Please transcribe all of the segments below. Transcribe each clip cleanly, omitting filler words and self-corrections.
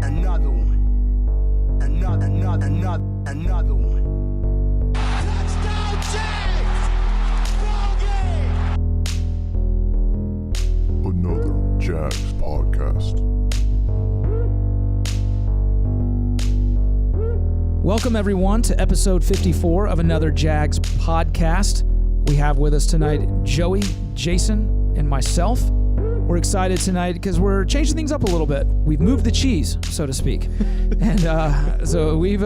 Another one. Another one. Touchdown, Jags! Ball game! Another Jags podcast. Welcome, everyone, to episode 54 of Another Jags podcast. We have with us tonight Joey, Jason, and myself. We're excited tonight because we're changing things up a little bit. We've moved the cheese, so to speak. And so we've...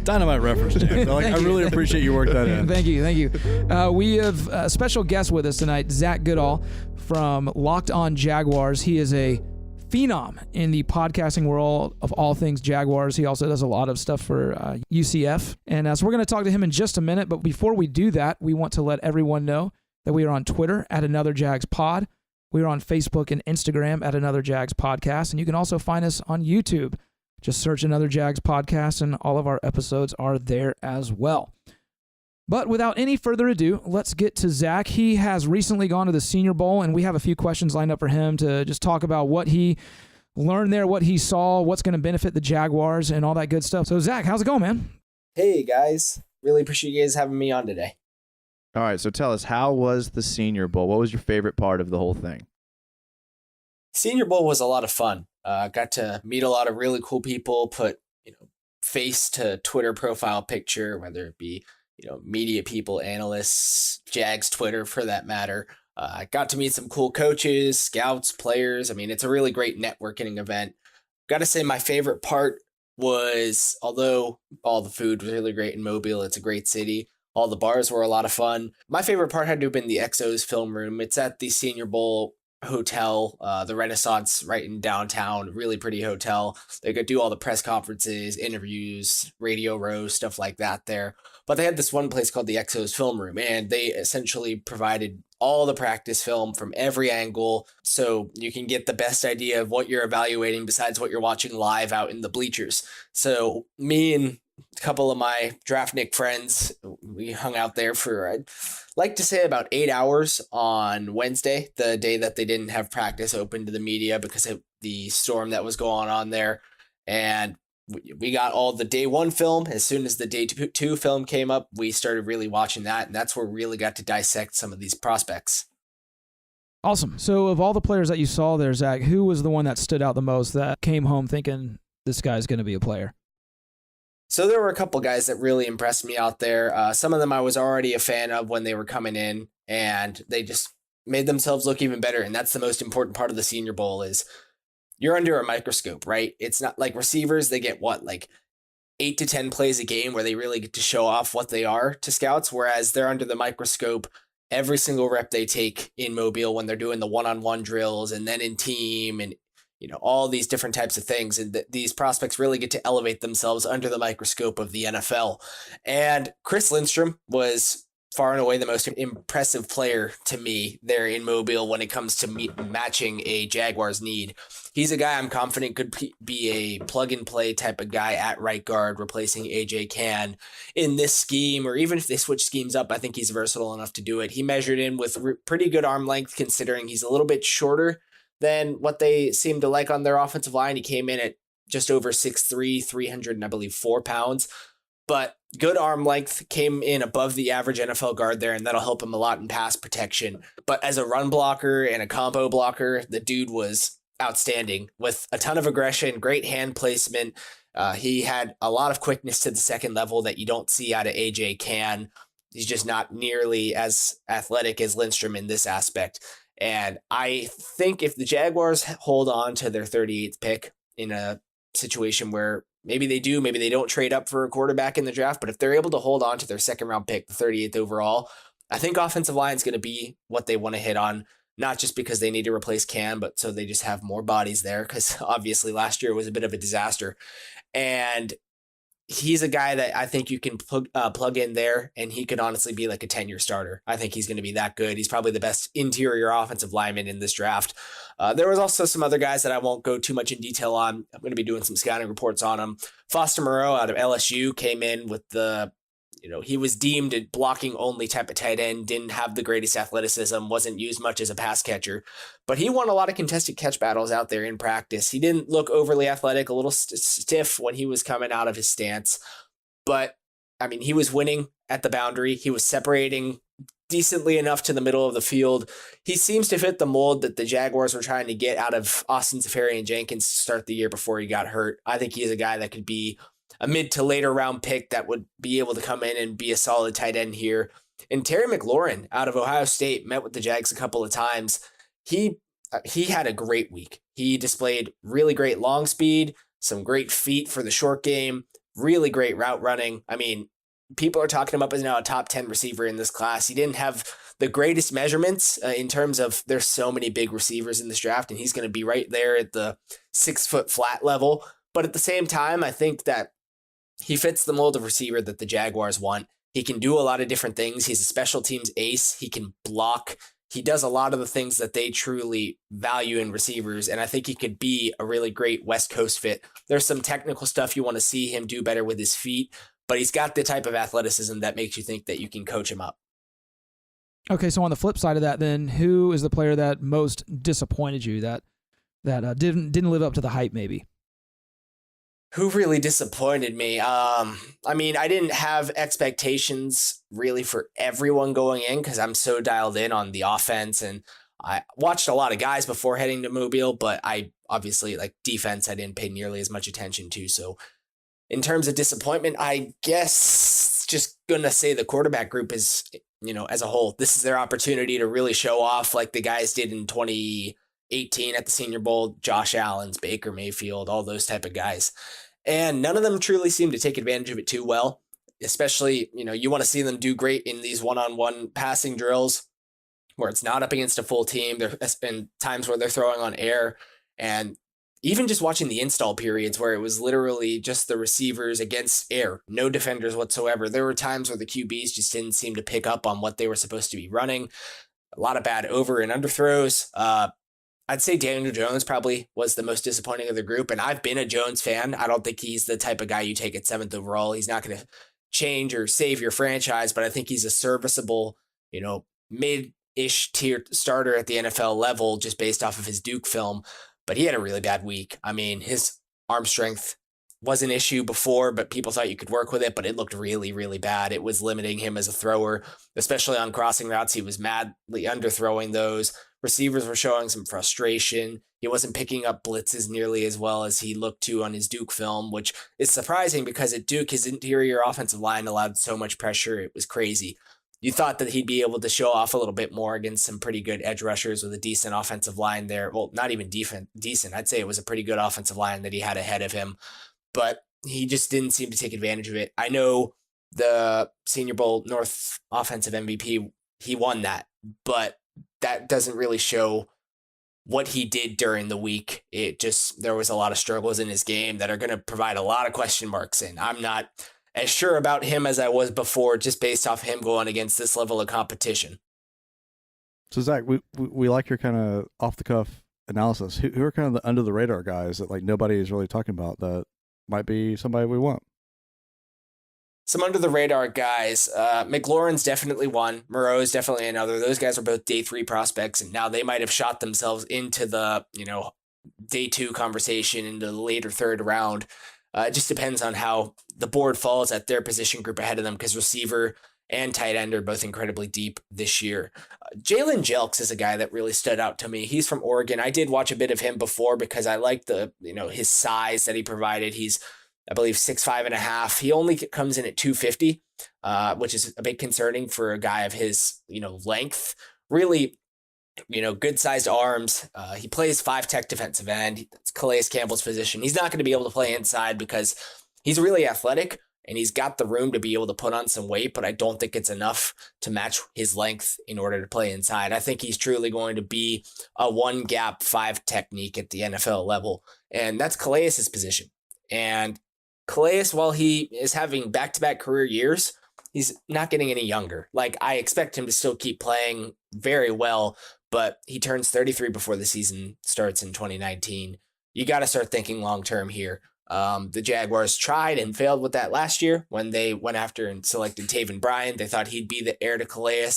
Dynamite reference, James. I really appreciate you worked that in. Thank you. We have a special guest with us tonight, Zach Goodall from Locked On Jaguars. He is a phenom in the podcasting world of all things Jaguars. He also does a lot of stuff for UCF. And so we're going to talk to him in just a minute. But before we do that, we want to let everyone know that we are on Twitter at Another Jags Pod. We are on Facebook and Instagram at Another Jags Podcast. And you can also find us on YouTube. Just search Another Jags Podcast, and all of our episodes are there as well. But without any further ado, let's get to Zach. He has recently gone to the Senior Bowl, and we have a few questions lined up for him to just talk about what he learned there, what he saw, what's going to benefit the Jaguars, and all that good stuff. So, Zach, how's it going, man? Hey, guys. Really appreciate you guys having me on today. All right, so tell us, how was the Senior Bowl? What was your favorite part of the whole thing? Senior Bowl was a lot of fun. Got to meet a lot of really cool people, put face to Twitter profile picture, whether it be media people, analysts, Jags Twitter for that matter. I got to meet some cool coaches, scouts, players. I mean, it's a really great networking event. Got to say my favorite part was, although all the food was really great in Mobile, it's a great city. All the bars were a lot of fun. My favorite part had to have been the XO's film room. It's at the Senior Bowl hotel, the Renaissance right in downtown, really pretty hotel. They could do all the press conferences, interviews, radio rows, stuff like that there. But they had this one place called the XO's film room, and they essentially provided all the practice film from every angle, so you can get the best idea of what you're evaluating besides what you're watching live out in the bleachers. So me and a couple of my draftnik friends, we hung out there for, I'd like to say, about 8 hours on Wednesday, the day that they didn't have practice open to the media because of the storm that was going on there. And we got all the day one film. As soon as the day two film came up, we started really watching that. And that's where we really got to dissect some of these prospects. Awesome. So of all the players that you saw there, Zach, who was the one that stood out the most, that came home thinking this guy's going to be a player? So there were a couple guys that really impressed me out there. Some of them I was already a fan of when they were coming in, and they just made themselves look even better. And that's the most important part of the Senior Bowl is you're under a microscope, right? It's not like receivers. They get like 8 to 10 plays a game where they really get to show off what they are to scouts. Whereas they're under the microscope every single rep they take in Mobile when they're doing the one-on-one drills and then in team and all these different types of things. And these prospects really get to elevate themselves under the microscope of the NFL. And Chris Lindstrom was far and away the most impressive player to me there in Mobile when it comes to matching a Jaguars need. He's a guy I'm confident could be a plug-and-play type of guy at right guard, replacing A.J. Cann in this scheme, or even if they switch schemes up, I think he's versatile enough to do it. He measured in with pretty good arm length, considering he's a little bit shorter than what they seem to like on their offensive line. He came in at just over 6'3", 304 pounds. But good arm length, came in above the average NFL guard there, and that'll help him a lot in pass protection. But as a run blocker and a combo blocker, the dude was outstanding with a ton of aggression, great hand placement. He had a lot of quickness to the second level that you don't see out of A.J. Cann. He's just not nearly as athletic as Lindstrom in this aspect. And I think if the Jaguars hold on to their 38th pick in a situation where maybe they do, maybe they don't trade up for a quarterback in the draft, but if they're able to hold on to their second round pick, the 38th overall, I think offensive line is going to be what they want to hit on, not just because they need to replace Cam, but so they just have more bodies there, because obviously last year was a bit of a disaster. And he's a guy that I think you can plug in there, and he could honestly be like a 10-year starter. I think he's going to be that good. He's probably the best interior offensive lineman in this draft. There was also some other guys that I won't go too much in detail on. I'm going to be doing some scouting reports on them. Foster Moreau out of LSU came in with the he was deemed a blocking only type of tight end, didn't have the greatest athleticism, wasn't used much as a pass catcher, but he won a lot of contested catch battles out there in practice. He didn't look overly athletic, a little stiff when he was coming out of his stance, but I mean, he was winning at the boundary. He was separating decently enough to the middle of the field. He seems to fit the mold that the Jaguars were trying to get out of Austin Seferian-Jenkins to start the year before he got hurt. I think he's a guy that could be a mid to later round pick that would be able to come in and be a solid tight end here. And Terry McLaurin out of Ohio State met with the Jags a couple of times. He had a great week. He displayed really great long speed, some great feet for the short game, really great route running. I mean, people are talking him up as now a top 10 receiver in this class. He didn't have the greatest measurements in terms of there's so many big receivers in this draft, and he's going to be right there at the 6 foot flat level. But at the same time, I think that he fits the mold of receiver that the Jaguars want. He can do a lot of different things. He's a special teams ace. He can block. He does a lot of the things that they truly value in receivers, and I think he could be a really great West Coast fit. There's some technical stuff you want to see him do better with his feet, but he's got the type of athleticism that makes you think that you can coach him up. Okay, so on the flip side of that, then, who is the player that most disappointed you, that didn't live up to the hype, maybe? Who really disappointed me? I mean, I didn't have expectations really for everyone going in because I'm so dialed in on the offense, and I watched a lot of guys before heading to Mobile, but I obviously, like, defense I didn't pay nearly as much attention to. So in terms of disappointment, I guess just going to say the quarterback group is, as a whole, this is their opportunity to really show off like the guys did in 2018 at the Senior Bowl, Josh Allen's, Baker Mayfield, all those type of guys. And none of them truly seem to take advantage of it too well, especially, you want to see them do great in these one-on-one passing drills where it's not up against a full team. There's been times where they're throwing on air, and even just watching the install periods where it was literally just the receivers against air, no defenders whatsoever. There were times where the QBs just didn't seem to pick up on what they were supposed to be running. A lot of bad over and under throws. I'd say Daniel Jones probably was the most disappointing of the group, and I've been a Jones fan. I don't think he's the type of guy you take at 7th overall. He's not going to change or save your franchise, but I think he's a serviceable, mid-ish tier starter at the NFL level just based off of his Duke film, but he had a really bad week. I mean, his arm strength was an issue before, but people thought you could work with it, but it looked really, really bad. It was limiting him as a thrower, especially on crossing routes. He was madly underthrowing those. Receivers were showing some frustration. He wasn't picking up blitzes nearly as well as he looked to on his Duke film, which is surprising because at Duke, his interior offensive line allowed so much pressure. It was crazy. You thought that he'd be able to show off a little bit more against some pretty good edge rushers with a decent offensive line there. Well, not even decent. I'd say it was a pretty good offensive line that he had ahead of him, but he just didn't seem to take advantage of it. I know the Senior Bowl North offensive MVP, he won that, but that doesn't really show what he did during the week. There was a lot of struggles in his game that are going to provide a lot of question marks. And I'm not as sure about him as I was before, just based off him going against this level of competition. So Zach, we like your kind of off the cuff analysis. Who are kind of the under the radar guys that like nobody is really talking about that might be somebody we want? Some under the radar guys, McLaurin's definitely one. Moreau's definitely another. Those guys are both day 3 prospects, and now they might have shot themselves into the, day 2 conversation into the later 3rd round. It just depends on how the board falls at their position group ahead of them, because receiver and tight end are both incredibly deep this year. Jalen Jelks is a guy that really stood out to me. He's from Oregon. I did watch a bit of him before because I liked his size that he provided. He's, I believe, 6'5.5". He only comes in at 250, which is a bit concerning for a guy of his, length. Really, good sized arms. He plays 5 tech defensive end. It's Calais Campbell's position. He's not going to be able to play inside because he's really athletic and he's got the room to be able to put on some weight, but I don't think it's enough to match his length in order to play inside. I think he's truly going to be a 1 gap 5 technique at the NFL level, and that's Calais' position. And Calais, while he is having back-to-back career years, he's not getting any younger. Like, I expect him to still keep playing very well, but he turns 33 before the season starts in 2019. You got to start thinking long-term here. The Jaguars tried and failed with that last year when they went after and selected Taven Bryan. They thought he'd be the heir to Calais.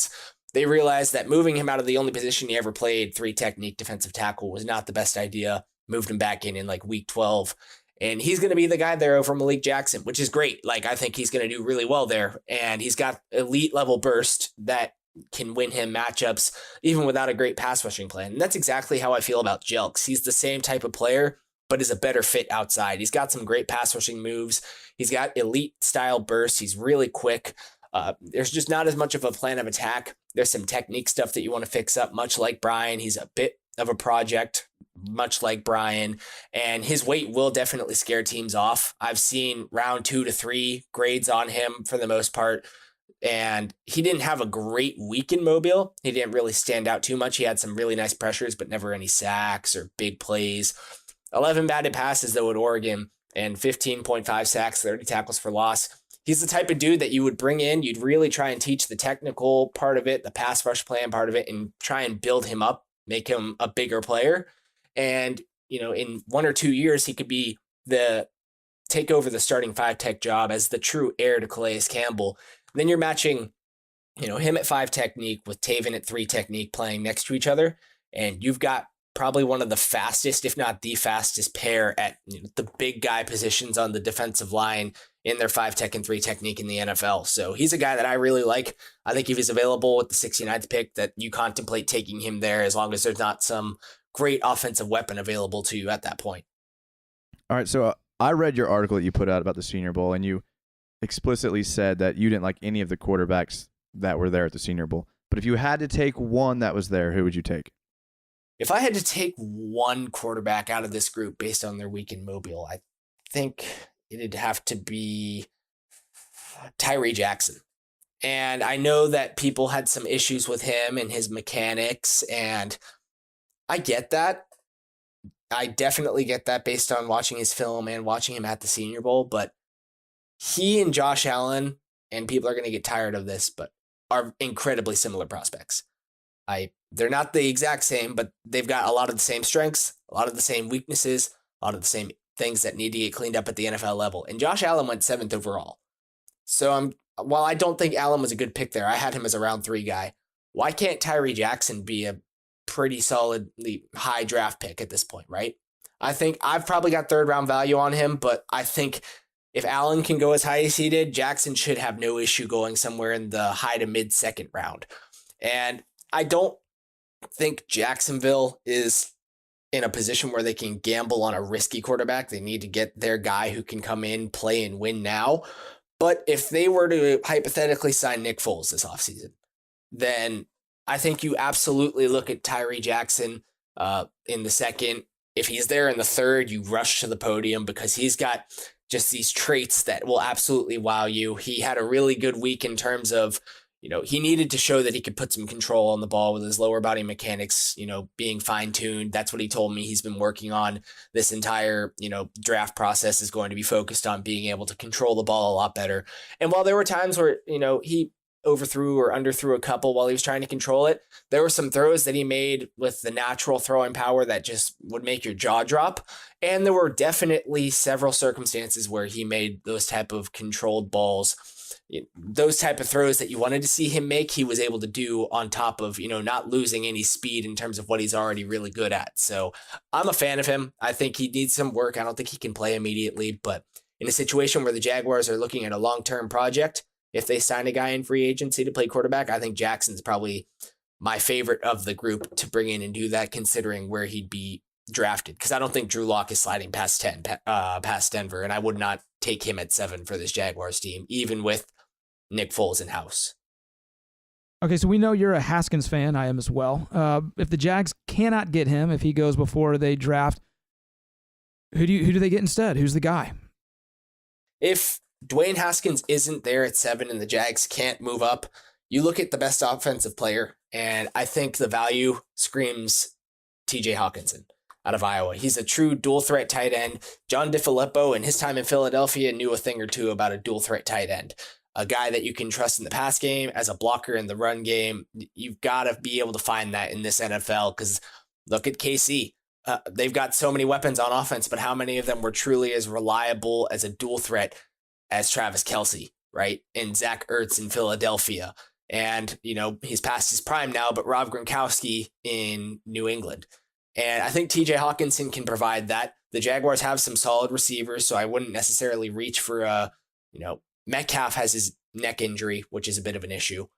They realized that moving him out of the only position he ever played, 3 technique defensive tackle, was not the best idea. Moved him back in like week 12. And he's going to be the guy there over Malik Jackson, which is great. Like, I think he's going to do really well there. And he's got elite level burst that can win him matchups even without a great pass rushing plan. And that's exactly how I feel about Jelks. He's the same type of player, but is a better fit outside. He's got some great pass rushing moves. He's got elite style bursts. He's really quick. There's just not as much of a plan of attack. There's some technique stuff that you want to fix up, much like Bryan. He's a bit of a project, much like Bryan, and his weight will definitely scare teams off. I've seen round 2 to 3 grades on him for the most part, and he didn't have a great week in Mobile. He didn't really stand out too much. He had some really nice pressures, but never any sacks or big plays. 11 batted passes, though, at Oregon, and 15.5 sacks, 30 tackles for loss. He's the type of dude that you would bring in. You'd really try and teach the technical part of it, the pass rush plan part of it, and try and build him up, make him a bigger player. And, in 1 or 2 years, he could be take over the starting 5 tech job as the true heir to Calais Campbell. And then you're matching, him at 5 technique with Taven at 3 technique playing next to each other. And you've got probably one of the fastest, if not the fastest pair at the big guy positions on the defensive line in their 5 tech and 3 technique in the NFL. So he's a guy that I really like. I think if he's available with the 69th pick, that you contemplate taking him there as long as there's not some great offensive weapon available to you at that point. All right, so I read your article that you put out about the Senior Bowl, and you explicitly said that you didn't like any of the quarterbacks that were there at the Senior Bowl. But if you had to take one that was there, who would you take? If I had to take one quarterback out of this group based on their week in Mobile, I think it'd have to be Tyree Jackson. And I know that people had some issues with him and his mechanics, and I get that. I definitely get that based on watching his film and watching him at the Senior Bowl, but he and Josh Allen, and people are going to get tired of this, but are incredibly similar prospects. They're not the exact same, but they've got a lot of the same strengths, a lot of the same weaknesses, a lot of the same things that need to get cleaned up at the NFL level. And Josh Allen went 7th overall. So while I don't think Allen was a good pick there, I had him as a round 3 guy. Why can't Tyree Jackson be a pretty solidly high draft pick at this point, right? I think I've probably got 3rd round value on him, but I think if Allen can go as high as he did, Jackson should have no issue going somewhere in the high to mid 2nd round. And I don't think Jacksonville is in a position where they can gamble on a risky quarterback. They need to get their guy who can come in, play, and win now. But if they were to hypothetically sign Nick Foles this offseason, then I think you absolutely look at Tyree Jackson in the 2nd. If he's there in the 3rd, you rush to the podium because he's got just these traits that will absolutely wow you. He had a really good week in terms of, he needed to show that he could put some control on the ball with his lower body mechanics, being fine-tuned. That's what he told me he's been working on this entire, draft process is going to be focused on being able to control the ball a lot better. And while there were times where, he overthrew or underthrew a couple while he was trying to control it, there were some throws that he made with the natural throwing power that just would make your jaw drop. And there were definitely several circumstances where he made those type of controlled balls, those type of throws that you wanted to see him make, he was able to do on top of, not losing any speed in terms of what he's already really good at. So I'm a fan of him. I think he needs some work. I don't think he can play immediately, but in a situation where the Jaguars are looking at a long-term project, if they sign a guy in free agency to play quarterback, I think Jackson's probably my favorite of the group to bring in and do that, considering where he'd be drafted. Because I don't think Drew Lock is sliding past Denver, and I would not take him at 7 for this Jaguars team, even with Nick Foles in house. Okay, so we know you're a Haskins fan. I am as well. If the Jags cannot get him, if he goes before they draft, who do they get instead? Who's the guy? If Dwayne Haskins isn't there at 7 and the Jags can't move up, you look at the best offensive player, and I think the value screams TJ Hawkinson out of Iowa. He's a true dual threat tight end. John DiFilippo in his time in Philadelphia knew a thing or two about a dual threat tight end. A guy that you can trust in the pass game as a blocker in the run game. You've got to be able to find that in this NFL, because look at KC. they've got so many weapons on offense, but how many of them were truly as reliable as a dual threat as Travis Kelce, right? And Zach Ertz in Philadelphia. And, he's past his prime now, but Rob Gronkowski in New England. And I think TJ Hawkinson can provide that. The Jaguars have some solid receivers, so I wouldn't necessarily reach for Metcalf has his neck injury, which is a bit of an issue.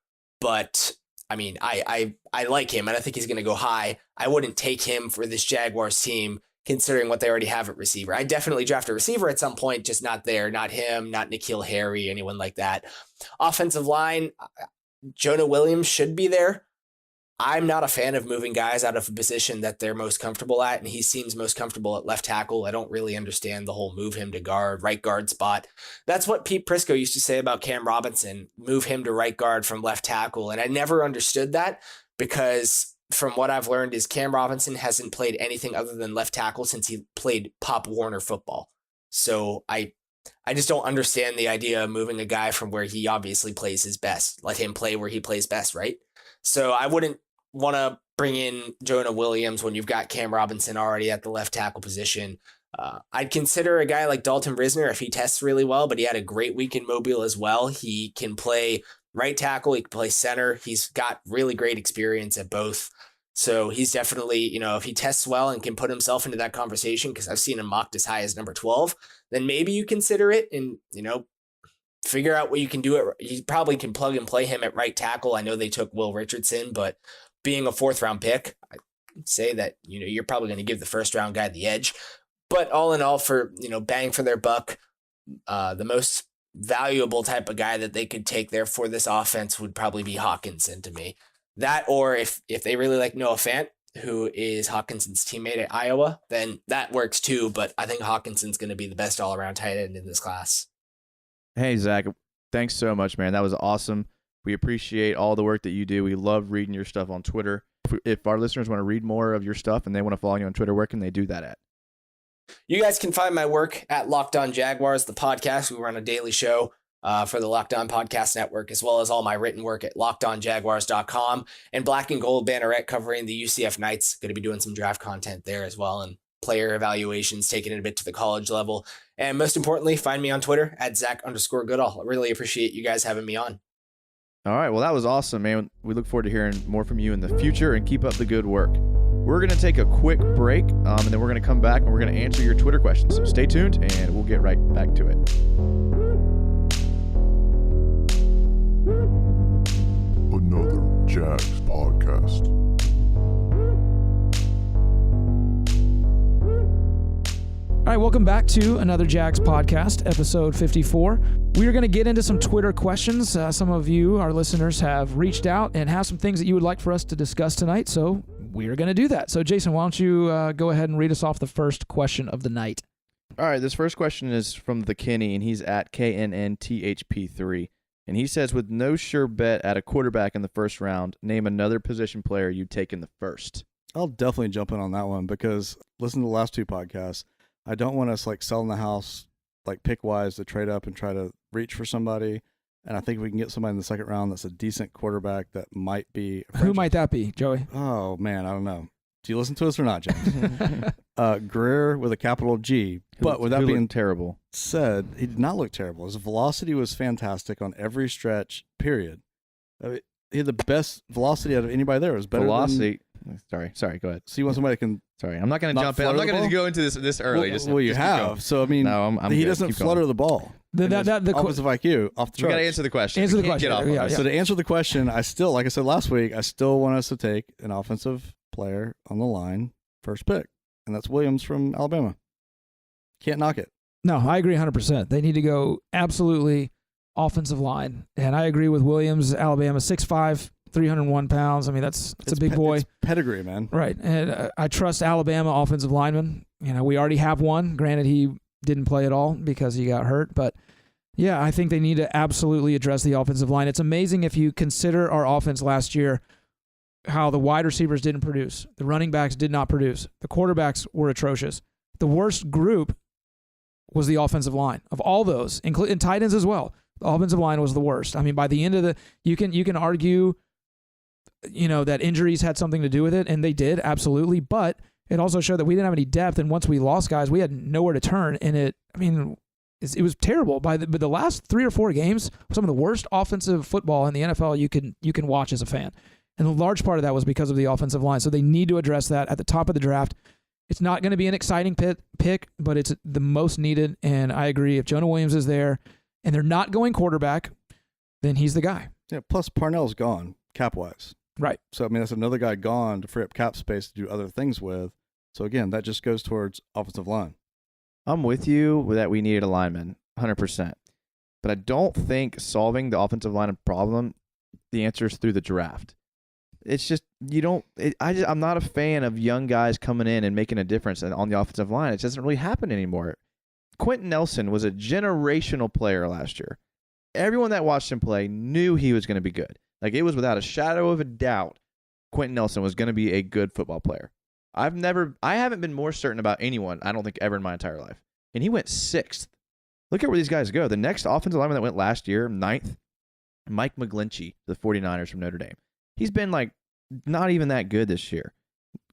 But I mean, I like him, and I think he's going to go high. I wouldn't take him for this Jaguars team, considering what they already have at receiver. I definitely draft a receiver at some point, just not there. Not him, not N'Keal Harry, anyone like that. Offensive line, Jonah Williams should be there. I'm not a fan of moving guys out of a position that they're most comfortable at, and he seems most comfortable at left tackle. I don't really understand the whole move him to right guard spot. That's what Pete Prisco used to say about Cam Robinson, move him to right guard from left tackle. And I never understood that, because from what I've learned is Cam Robinson hasn't played anything other than left tackle since he played Pop Warner football. So I just don't understand the idea of moving a guy from where he obviously plays his best. Let him play where he plays best, right? So I wouldn't want to bring in Jonah Williams when you've got Cam Robinson already at the left tackle position. I'd consider a guy like Dalton Risner if he tests really well, but he had a great week in Mobile as well. He can play right tackle. He can play center. He's got really great experience at both. So he's definitely, if he tests well and can put himself into that conversation, because I've seen him mocked as high as number 12, then maybe you consider it and, figure out what you can do. You probably can plug and play him at right tackle. I know they took Will Richardson, but being a 4th round pick, I'd say that, you're probably going to give the 1st round guy the edge. But all in all, for, bang for their buck, the most valuable type of guy that they could take there for this offense would probably be Hawkinson to me. That, or if they really like Noah Fant, who is Hawkinson's teammate at Iowa, then that works too. But I think Hawkinson's going to be the best all-around tight end in this class. Hey, Zach, thanks so much, man. That was awesome. We appreciate all the work that you do. We love reading your stuff on Twitter. If our listeners want to read more of your stuff and they want to follow you on Twitter, where can they do that at? You guys can find my work at Locked On Jaguars, the podcast. We run a daily show for the Locked On Podcast Network, as well as all my written work at lockedonjaguars.com, and Black and Gold Banneret covering the UCF Knights. Going to be doing some draft content there as well, and player evaluations, taking it a bit to the college level. And most importantly, find me on Twitter at Zach_Goodall. I really appreciate you guys having me on. All right. Well, that was awesome, man. We look forward to hearing more from you in the future, and keep up the good work. We're going to take a quick break, and then we're going to come back and we're going to answer your Twitter questions. So stay tuned and we'll get right back to it. Another Jags podcast. All right, welcome back to another Jags podcast, episode 54. We are going to get into some Twitter questions. Some of you, our listeners, have reached out and have some things that you would like for us to discuss tonight, so we are going to do that. So, Jason, why don't you go ahead and read us off the first question of the night? All right, this first question is from the Kenny, and he's at KNNTHP3. And he says, with no sure bet at a quarterback in the first round, name another position player you'd take in the first. I'll definitely jump in on that one, because listen to the last 2 podcasts. I don't want us selling the house pick wise to trade up and try to reach for somebody. And I think we can get somebody in the second round that's a decent quarterback that might be. Who might that be, Joey? Oh man, I don't know. Do you listen to us or not, James? Greer with a capital G. But with that being terrible said, he did not look terrible. His velocity was fantastic on every stretch. Period. I mean, he had the best velocity out of anybody there. It was better. Velocity. Sorry. Go ahead. So you want somebody that can. Sorry, I'm not going to jump in. I'm not going to go into this early. Well, you have. So I mean, no, I'm he good. doesn't flutter the ball. The offensive IQ off the charts. You got to answer the question. Answer the question. Get off Yeah. So to answer the question, I still, like I said last week, I still want us to take an offensive player on the line first pick, and that's Williams from Alabama. Can't knock it. No, I agree 100%. They need to go absolutely offensive line, and I agree with Williams. Alabama, 6'5", 301 pounds. I mean, it's a big boy. It's pedigree, man. Right, and I trust Alabama offensive linemen. We already have one. Granted, he didn't play at all because he got hurt, but yeah, I think they need to absolutely address the offensive line. It's amazing if you consider our offense last year, how the wide receivers didn't produce, the running backs did not produce, the quarterbacks were atrocious. The worst group was the offensive line of all those, including tight ends as well. The offensive line was the worst. I mean, by the end of you can argue, that injuries had something to do with it, and they did absolutely, but it also showed that we didn't have any depth, and once we lost guys, we had nowhere to turn. And it was terrible. But the last 3 or 4 games, some of the worst offensive football in the NFL you can watch as a fan. And a large part of that was because of the offensive line. So they need to address that at the top of the draft. It's not going to be an exciting pick, but it's the most needed. And I agree. If Jonah Williams is there and they're not going quarterback, then he's the guy. Yeah. Plus, Parnell's gone cap wise. Right. So that's another guy gone to free up cap space to do other things with. So again, that just goes towards offensive line. I'm with you that we needed a lineman, 100%. But I don't think solving the offensive line problem, the answer is through the draft. It's just I'm not a fan of young guys coming in and making a difference on the offensive line. It doesn't really happen anymore. Quentin Nelson was a generational player last year. Everyone that watched him play knew he was going to be good. Like, it was without a shadow of a doubt Quentin Nelson was going to be a good football player. I haven't been more certain about anyone, I don't think, ever in my entire life. And he went 6th. Look at where these guys go. The next offensive lineman that went last year, 9th, Mike McGlinchey, the 49ers from Notre Dame. He's been not even that good this year.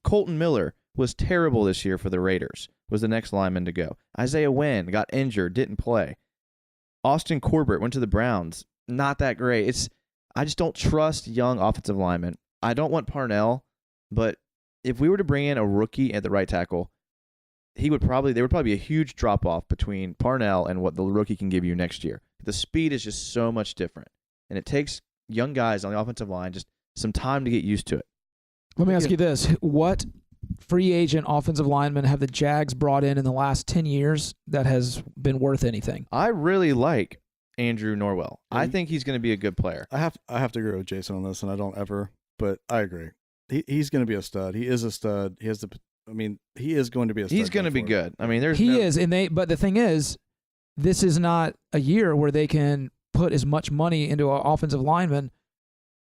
Colton Miller was terrible this year for the Raiders, was the next lineman to go. Isaiah Wynn got injured, didn't play. Austin Corbett went to the Browns. Not that great. I just don't trust young offensive linemen. I don't want Parnell, but if we were to bring in a rookie at the right tackle, there would probably be a huge drop-off between Parnell and what the rookie can give you next year. The speed is just so much different, and it takes young guys on the offensive line just some time to get used to it. Let me ask you this. What free agent offensive linemen have the Jags brought in the last 10 years that has been worth anything? I really like Andrew Norwell. I think he's going to be a good player. I have to agree with Jason on this, and I don't ever, but I agree. He's going to be a stud. He is a stud. He is going to be a stud. He's going to be good. I mean, but the thing is, this is not a year where they can put as much money into an offensive lineman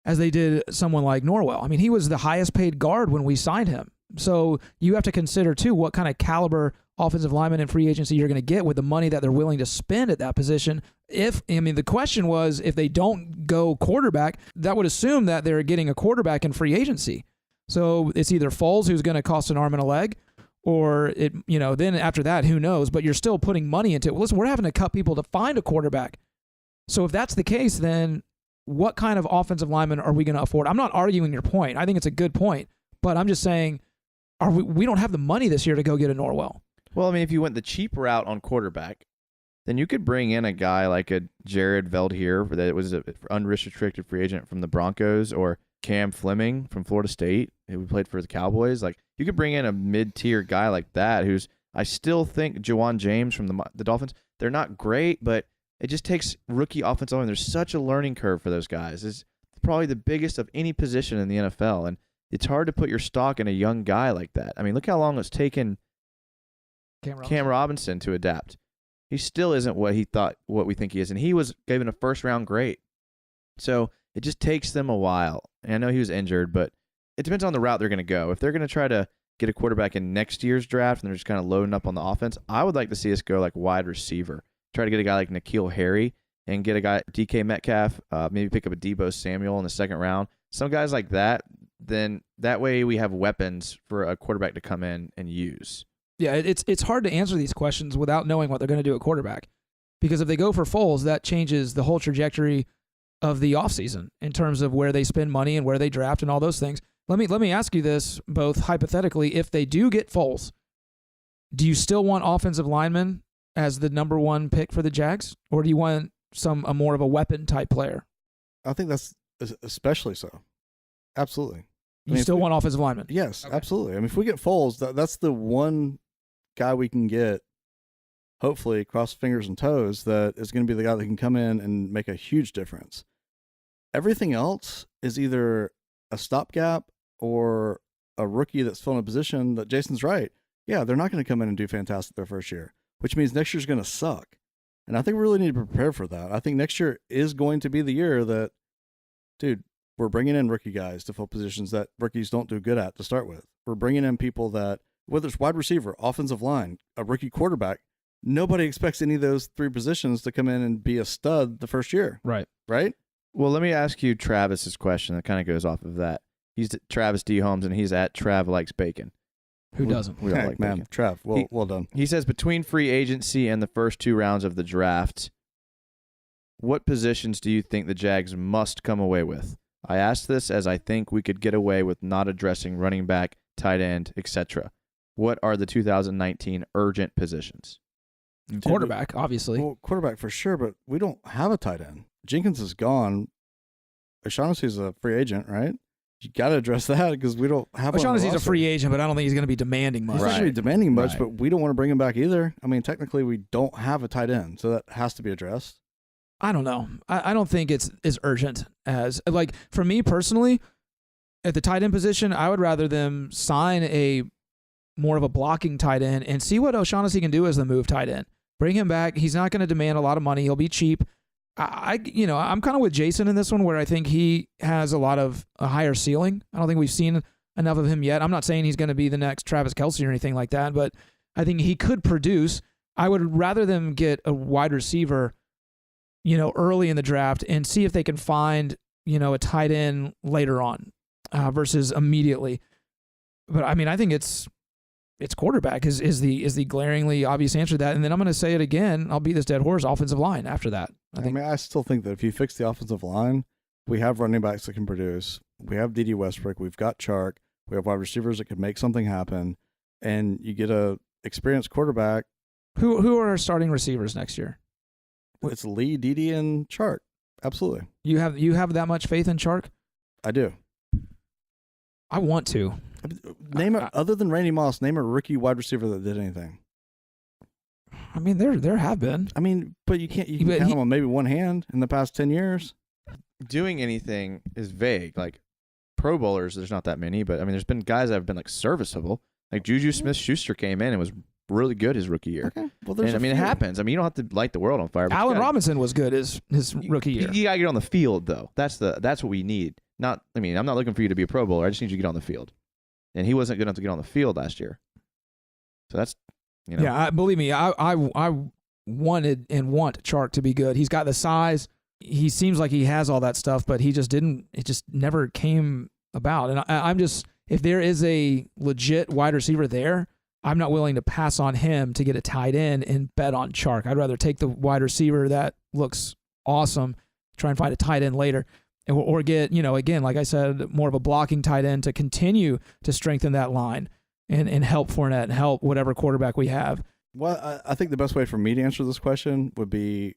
as they did someone like Norwell. I mean, he was the highest paid guard when we signed him. So you have to consider, too, what kind of caliber offensive lineman in free agency you're going to get with the money that they're willing to spend at that position. The question was, if they don't go quarterback, that would assume that they're getting a quarterback in free agency. So it's either Foles, who's going to cost an arm and a leg, or then after that, who knows? But you're still putting money into it. Well, listen, we're having to cut people to find a quarterback. So if that's the case, then what kind of offensive lineman are we going to afford? I'm not arguing your point. I think it's a good point, but I'm just saying, we don't have the money this year to go get a Norwell. Well, I mean, if you went the cheap route on quarterback, then you could bring in a guy like a Jared Veldheer that was an unrestricted free agent from the Broncos, or Cam Fleming from Florida State, who played for the Cowboys. Like, you could bring in a mid-tier guy like that, I still think Juwan James from the Dolphins, they're not great, but it just takes rookie offensive line. There's such a learning curve for those guys. It's probably the biggest of any position in the NFL, and it's hard to put your stock in a young guy like that. I mean, look how long it's taken Cam Robinson to adapt. He still isn't what we think he is, and he was given a first-round grade. So it just takes them a while. And I know he was injured, but it depends on the route they're going to go. If they're going to try to get a quarterback in next year's draft and they're just kind of loading up on the offense, I would like to see us go like wide receiver. Try to get a guy like N'Keal Harry and get a guy DK Metcalf, maybe pick up a Deebo Samuel in the second round. Some guys like that, then that way we have weapons for a quarterback to come in and use. Yeah, it's hard to answer these questions without knowing what they're going to do at quarterback. Because if they go for Foles, that changes the whole trajectory of the offseason in terms of where they spend money and where they draft and all those things. Let me ask you this, both hypothetically. If they do get Foles, do you still want offensive linemen as the number one pick for the Jags? Or do you want a more of a weapon type player? I think that's especially so. Absolutely. You still want offensive linemen? Yes, okay. Absolutely. I mean, if we get Foles, that's the one guy we can get, hopefully, cross fingers and toes, that is going to be the guy that can come in and make a huge difference. Everything else is either a stopgap or a rookie that's filling a position that Jason's right. Yeah, they're not going to come in and do fantastic their first year, which means next year's going to suck. And I think we really need to prepare for that. I think next year is going to be the year that, dude, we're bringing in rookie guys to fill positions that rookies don't do good at to start with. We're bringing in people that, whether it's wide receiver, offensive line, a rookie quarterback, nobody expects any of those three positions to come in and be a stud the first year. Right. Right? Well, let me ask you Travis's question that kind of goes off of that. He's Travis D. Holmes, and he's at Trav Likes Bacon. Who doesn't? We all Heck, like man, Bacon. Trev, well done. He says between free agency and the first 2 rounds of the draft, what positions do you think the Jags must come away with? I ask this as I think we could get away with not addressing running back, tight end, etc. What are the 2019 urgent positions? Quarterback, obviously. Well, quarterback for sure, but we don't have a tight end. Jenkins is gone. O'Shaughnessy's a free agent, right? You got to address that because we don't have. O'Shaughnessy's a free agent, but I don't think he's going to be demanding much. He's not Right. going to be demanding much, Right. but we don't want to bring him back either. I mean, technically, we don't have a tight end, so that has to be addressed. I don't know. I don't think it's as urgent as, like, for me personally, at the tight end position, I would rather them sign a more of a blocking tight end and see what O'Shaughnessy can do as the move tight end. Bring him back. He's not going to demand a lot of money. He'll be cheap. I'm kind of with Jason in this one where I think he has a higher ceiling. I don't think we've seen enough of him yet. I'm not saying he's going to be the next Travis Kelce or anything like that, but I think he could produce. I would rather them get a wide receiver, early in the draft and see if they can find, a tight end later on versus immediately. But I mean, I think it's quarterback is the glaringly obvious answer to that. And then I'm going to say it again. I'll beat this dead horse. Offensive line after that. I still think that if you fix the offensive line, we have running backs that can produce. We have D.D. Westbrook. We've got Chark. We have wide receivers that can make something happen. And you get a experienced quarterback. Who are our starting receivers next year? It's Lee, D.D., and Chark. Absolutely. You have that much faith in Chark? I do. I want to. Other than Randy Moss, name a rookie wide receiver that did anything. I mean, there have been. I mean, but you can count them on maybe one hand in the past 10 years. Doing anything is vague. Like Pro Bowlers, there's not that many, but I mean, there's been guys that have been like serviceable. Like Juju Smith-Schuster came in and was really good his rookie year. Okay. Well, And, I mean, it happens. I mean, you don't have to light the world on fire. but you Allen gotta- Robinson was good his rookie year. You gotta get on the field though. That's what we need. I'm not looking for you to be a Pro Bowler. I just need you to get on the field. And he wasn't good enough to get on the field last year. So that's Yeah, believe me, I wanted and want Chark to be good. He's got the size. He seems like he has all that stuff, but he just didn't. It just never came about. And I'm just, if there is a legit wide receiver there, I'm not willing to pass on him to get a tight end and bet on Chark. I'd rather take the wide receiver that looks awesome, try and find a tight end later. Or get, again, like I said, more of a blocking tight end to continue to strengthen that line and help Fournette and help whatever quarterback we have. Well, I think the best way for me to answer this question would be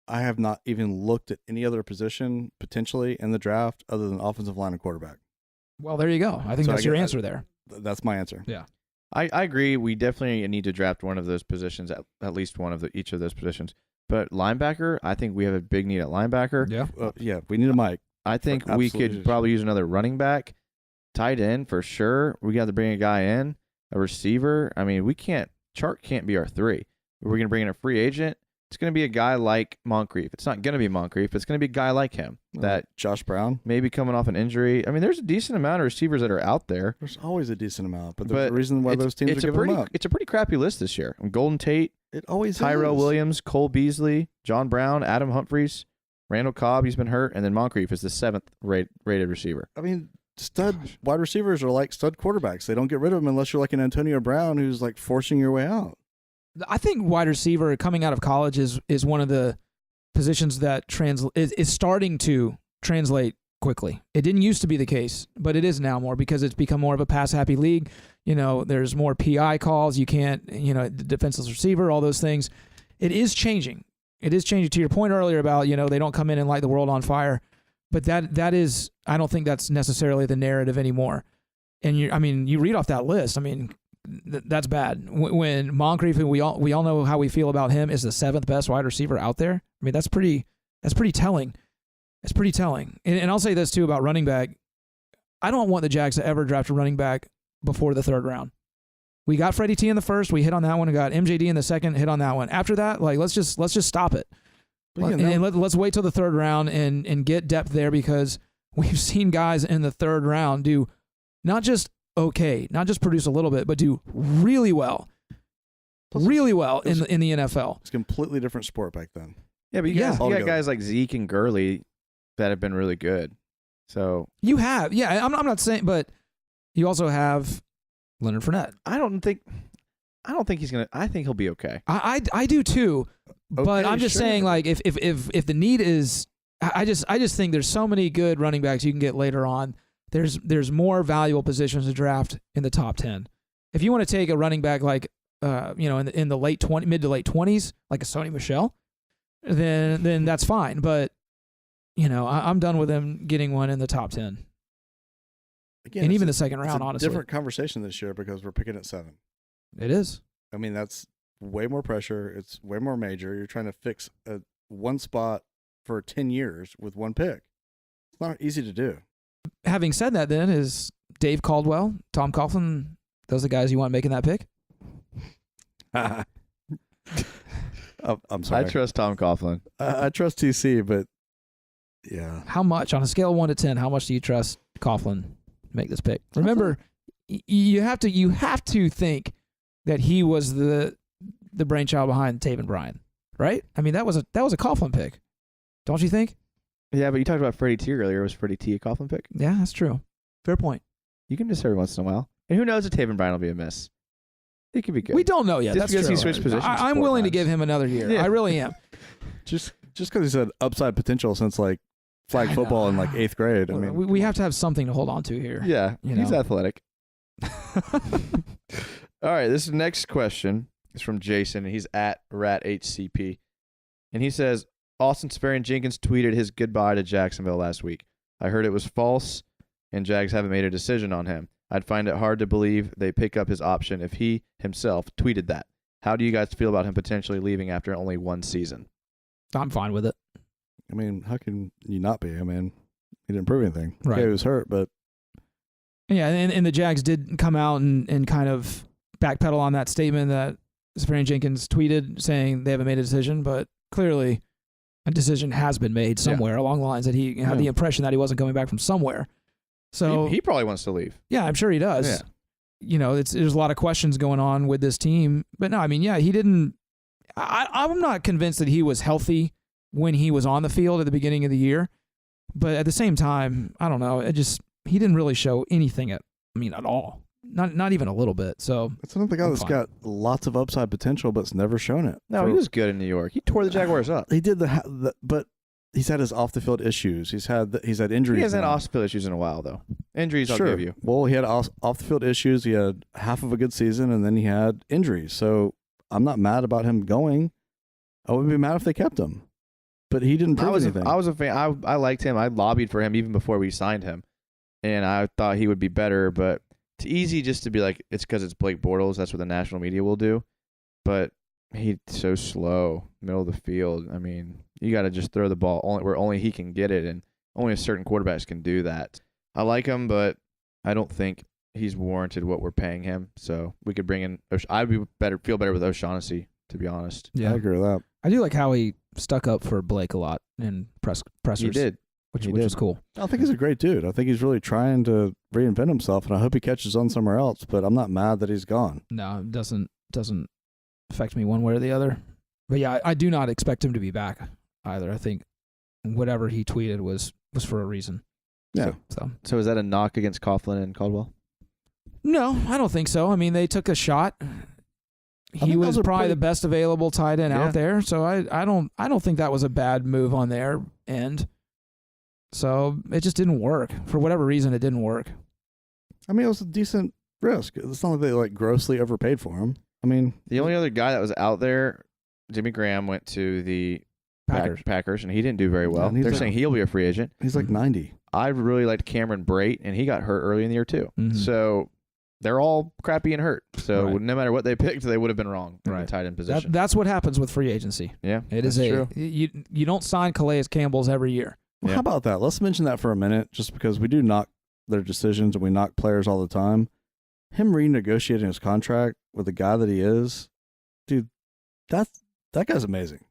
I have not even looked at any other position potentially in the draft other than offensive line and quarterback. Well, there you go. I think that's your answer there. That's my answer. Yeah. I agree. We definitely need to draft one of those positions, at least one of each of those positions. But linebacker, I think we have a big need at linebacker. Yeah. We need a mic. I think we Absolutely. could probably use another running back, tight end for sure. We got to bring a guy in, a receiver. I mean, Chark can't be our 3. We're going to bring in a free agent. It's going to be a guy like Moncrief. It's not going to be Moncrief. It's going to be a guy like him that Josh Brown. maybe coming off an injury. I mean, there's a decent amount of receivers that are out there. There's always a decent amount, but there's a reason why those teams are giving them up. It's a pretty crappy list this year. Golden Tate, It always Tyrell is. Williams, Cole Beasley, John Brown, Adam Humphries, Randall Cobb, he's been hurt, and then Moncrief is the 7th rated receiver. I mean, stud wide receivers are like stud quarterbacks. They don't get rid of them unless you're like an Antonio Brown who's like forcing your way out. I think wide receiver coming out of college is one of the positions that is starting to translate quickly. It didn't used to be the case, but it is now more because it's become more of a pass-happy league. There's more PI calls. You can't, the defenseless receiver, all those things. It is changing. It is changing. To your point earlier about, they don't come in and light the world on fire. But that is, I don't think that's necessarily the narrative anymore. And you read off that list. I mean, that's bad. When Moncrief, who we all know how we feel about him, is the 7th best wide receiver out there. I mean, that's pretty telling. It's pretty telling. And I'll say this too about running back. I don't want the Jags to ever draft a running back before the 3rd round. We got Freddie T in the 1st. We hit on that one. We got MJD in the 2nd. Hit on that one. After that, let's just stop it. Let's wait till the 3rd round and get depth there because we've seen guys in the 3rd round do not just okay, not just produce a little bit, but do really well, in the NFL. It's a completely different sport back then. Yeah, but you got altogether. guys like Zeke and Gurley that have been really good. So You have, I'm not saying, but you also have Leonard Fournette. I don't think he's gonna. I think he'll be okay. I do too, but Okay, I'm just sure. saying, like, if the need is, I just think there's so many good running backs you can get later on. There's more valuable positions to draft in the top 10. If you want to take a running back like in the mid to late 20s, like a Sony Michel, then that's fine. But I'm done with him getting one in the top 10. Again, And it's even a- the second round, it's a honestly. different conversation this year because we're picking at 7. It is. I mean, that's way more pressure. It's way more major. You're trying to fix one spot for 10 years with one pick. It's not easy to do. Having said that, then, is Dave Caldwell, Tom Coughlin, those are the guys you want making that pick? I'm I sorry. trust Tom Coughlin. I trust TC, but yeah. How much, on a scale of 1 to 10, how much do you trust Coughlin to make this pick? Remember, you have to think that he was the brainchild behind Taven Bryan, right? I mean, that was a Coughlin pick, don't you think? Yeah, but you talked about Freddie T earlier. Was Freddie T a Coughlin pick? Yeah, that's true. Fair point. You can miss every once in a while. And who knows if Taven Bryan will be a miss? He could be good. We don't know yet. Just That's because true. he switched positions I'm 4 willing to times. give him another year. Yeah. I really am. Just because he said upside potential since like flag I football know. in like 8th grade. I mean, we have to have something to hold on to here. Yeah, he's know. athletic. All right, this next question is from Jason, and he's at RatHCP. And he says, Austin Safarian-Jenkins tweeted his goodbye to Jacksonville last week. I heard it was false, and Jags haven't made a decision on him. I'd find it hard to believe they pick up his option if he himself tweeted that. How do you guys feel about him potentially leaving after only 1 season? I'm fine with it. I mean, how can you not be? I mean, he didn't prove anything. Right. Okay, he was hurt, but Yeah, and the Jags did come out and kind of backpedal on that statement that Safarian-Jenkins tweeted saying they haven't made a decision, but clearly a decision has been made somewhere along the lines that he had the impression that he wasn't coming back from somewhere. So He probably wants to leave. yeah, I'm sure he does. Yeah. There's a lot of questions going on with this team, but no, I mean, yeah, he didn't. I'm not convinced that he was healthy when he was on the field at the beginning of the year, but at the same time, I don't know. He didn't really show anything at all. Not even a little bit. So it's another guy I'm that's fine. got lots of upside potential, but's never shown it. No, he was good in New York. He tore the Jaguars up. He did but he's had his off the field issues. He's had injuries. He hasn't had now. off-field issues in a while, though. Injuries, Sure. I'll give you. Well, he had off the field issues. He had half of a good season, and then he had injuries. So I'm not mad about him going. I wouldn't be mad if they kept him, but he didn't prove anything. I was a fan. I liked him. I lobbied for him even before we signed him, and I thought he would be better. But it's easy just to be like, it's because it's Blake Bortles. That's what the national media will do. But he's so slow, middle of the field. I mean, you got to just throw the ball where only he can get it, and only a certain quarterbacks can do that. I like him, but I don't think he's warranted what we're paying him. So we could bring in. I'd feel better with O'Shaughnessy, to be honest. yeah, I agree with that. I do like how he stuck up for Blake a lot in pressers. He did. which He was did. cool. I think he's a great dude. I think he's really trying to reinvent himself, and I hope he catches on somewhere else. But I'm not mad that he's gone. No, it doesn't affect me one way or the other. But yeah, I do not expect him to be back either. I think whatever he tweeted was for a reason. Yeah. So is that a knock against Coughlin and Caldwell? No, I don't think so. I mean, they took a shot. He think was those are probably pretty- the best available tight end Yeah. out there. So I don't think that was a bad move on their end. So it just didn't work. For whatever reason, it didn't work. I mean, it was a decent risk. It's not like they grossly overpaid for him. I mean, The only other guy that was out there, Jimmy Graham, went to the Packers, and he didn't do very well. and he's They're like- saying he'll be a free agent. he's like 90. I really liked Cameron Brate, and he got hurt early in the year too. Mhm. So they're all crappy and hurt. So Right. no matter what they picked, they would have been wrong in Right. the tight end position. That's what happens with free agency. Yeah, It is that's true. you don't sign Calais Campbell's every year. Well, Yeah. how about that? Let's mention that for a minute, just because we do knock their decisions and we knock players all the time. Him renegotiating his contract with the guy that he is, dude, that guy's amazing.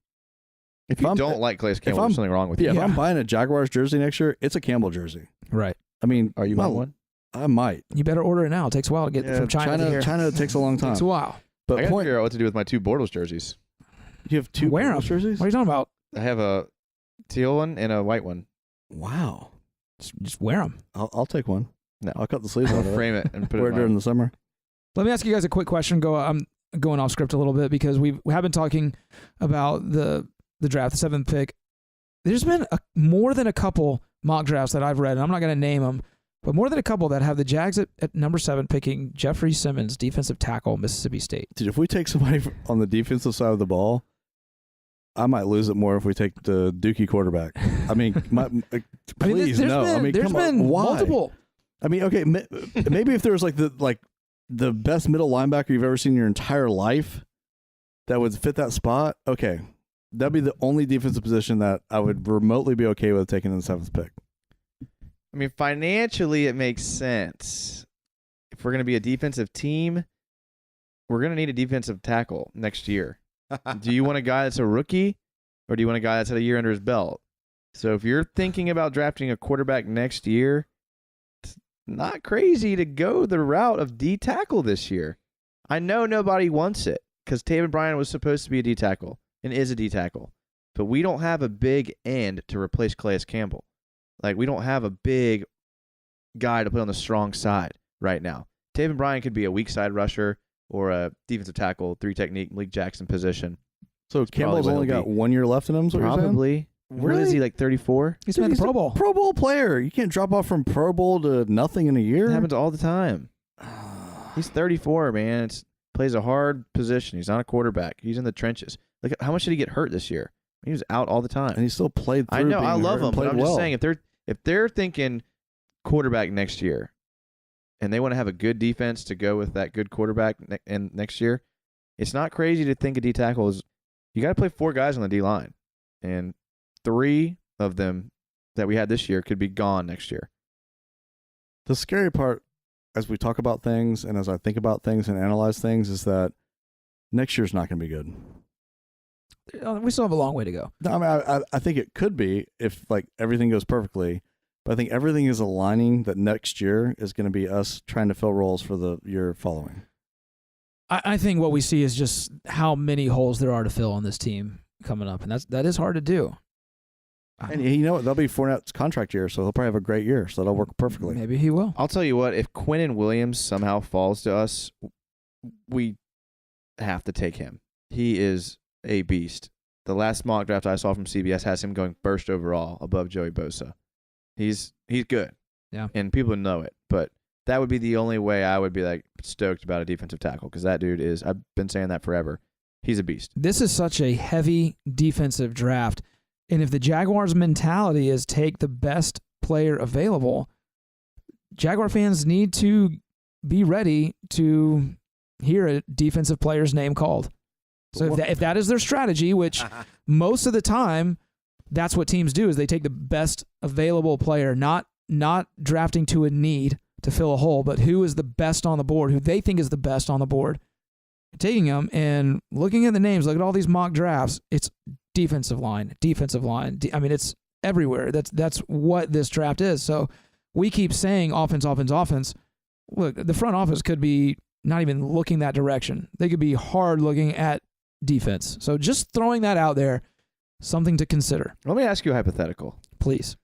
If you I'm- don't like Calais Campbell, I'm- there's something wrong with Yeah, you. if I'm buying a Jaguars jersey next year, it's a Campbell jersey. Right. I mean, Are you buying one? I might. You better order it now. It takes a while to get from China to here. China takes a long time. Takes a while. I But got to point, figure out what to do with my 2 Bortles jerseys. you have 2 Wear 'em. Bortles jerseys? What are you talking about? I have a teal one and a white one. Wow. Just wear them. I'll take one. No. I'll cut the sleeves I'll off of it. frame it and put Wear it it in during my, the summer. Let me ask you guys a quick question. I'm going off script a little bit because we have been talking about the draft, the 7th pick. There's been more than a couple mock drafts that I've read, and I'm not going to name them, but more than a couple that have the Jags at number 7 picking Jeffrey Simmons, defensive tackle, Mississippi State. Dude, if we take somebody on the defensive side of the ball, I might lose it more if we take the Dookie quarterback. I mean, please no. There's been why? multiple. I mean, okay, maybe if there was the best middle linebacker you've ever seen in your entire life that would fit that spot, okay, that'd be the only defensive position that I would remotely be okay with taking in the 7th pick. I mean, financially, it makes sense. If we're going to be a defensive team, we're going to need a defensive tackle next year. Do you want a guy that's a rookie, or do you want a guy that's had a year under his belt? So if you're thinking about drafting a quarterback next year, it's not crazy to go the route of D tackle this year. I know nobody wants it because Taven Bryan was supposed to be a D tackle and is a D tackle, but we don't have a big end to replace Calais Campbell. Like, we don't have a big guy to put on the strong side right now. Taven Bryan could be a weak side rusher or a defensive tackle, 3 technique, Malik Jackson position. So Campbell's only got 1 year left in him, is what you're saying? Probably. Really? What is he, like 34? He's been the Pro Bowl. Pro Bowl player. You can't drop off from Pro Bowl to nothing in a year. It happens all the time. He's 34, man. Plays a hard position. He's not a quarterback. He's in the trenches. Look at how much did he get hurt this year? He was out all the time. And he still played through. I know. being I love hurt him, and but played I'm well. just saying if they're thinking quarterback next year, and they want to have a good defense to go with that good quarterback next year, it's not crazy to think a D tackle is. You got to play 4 guys on the D line, and 3 of them that we had this year could be gone next year. The scary part, as we talk about things and as I think about things and analyze things, is that next year's not going to be good. We still have a long way to go. No, I mean, I think it could be if everything goes perfectly, but I think everything is aligning that next year is going to be us trying to fill roles for the year following. I think what we see is just how many holes there are to fill on this team coming up, and that is hard to do. And you know what? That'll be Fournette's contract year, so he'll probably have a great year, so that'll work perfectly. Maybe he will. I'll tell you what, if Quinnen Williams somehow falls to us, we have to take him. He is a beast. The last mock draft I saw from CBS has him going first overall above Joey Bosa. He's good. Yeah. And people know it, but that would be the only way I would be stoked about a defensive tackle, because that dude is, I've been saying that forever. He's a beast. This is such a heavy defensive draft. And if the Jaguars' mentality is take the best player available, Jaguar fans need to be ready to hear a defensive player's name called. So if that is their strategy, which most of the time that's what teams do, is they take the best available player, not drafting to a need to fill a hole, but who is the best on the board, who they think is the best on the board, taking them and looking at the names, look at all these mock drafts, it's defensive line. I mean, it's everywhere. That's what this draft is. So we keep saying offense. Look, the front office could be not even looking that direction. They could be hard looking at defense. So just throwing that out there, something to consider. Let me ask you a hypothetical. Please.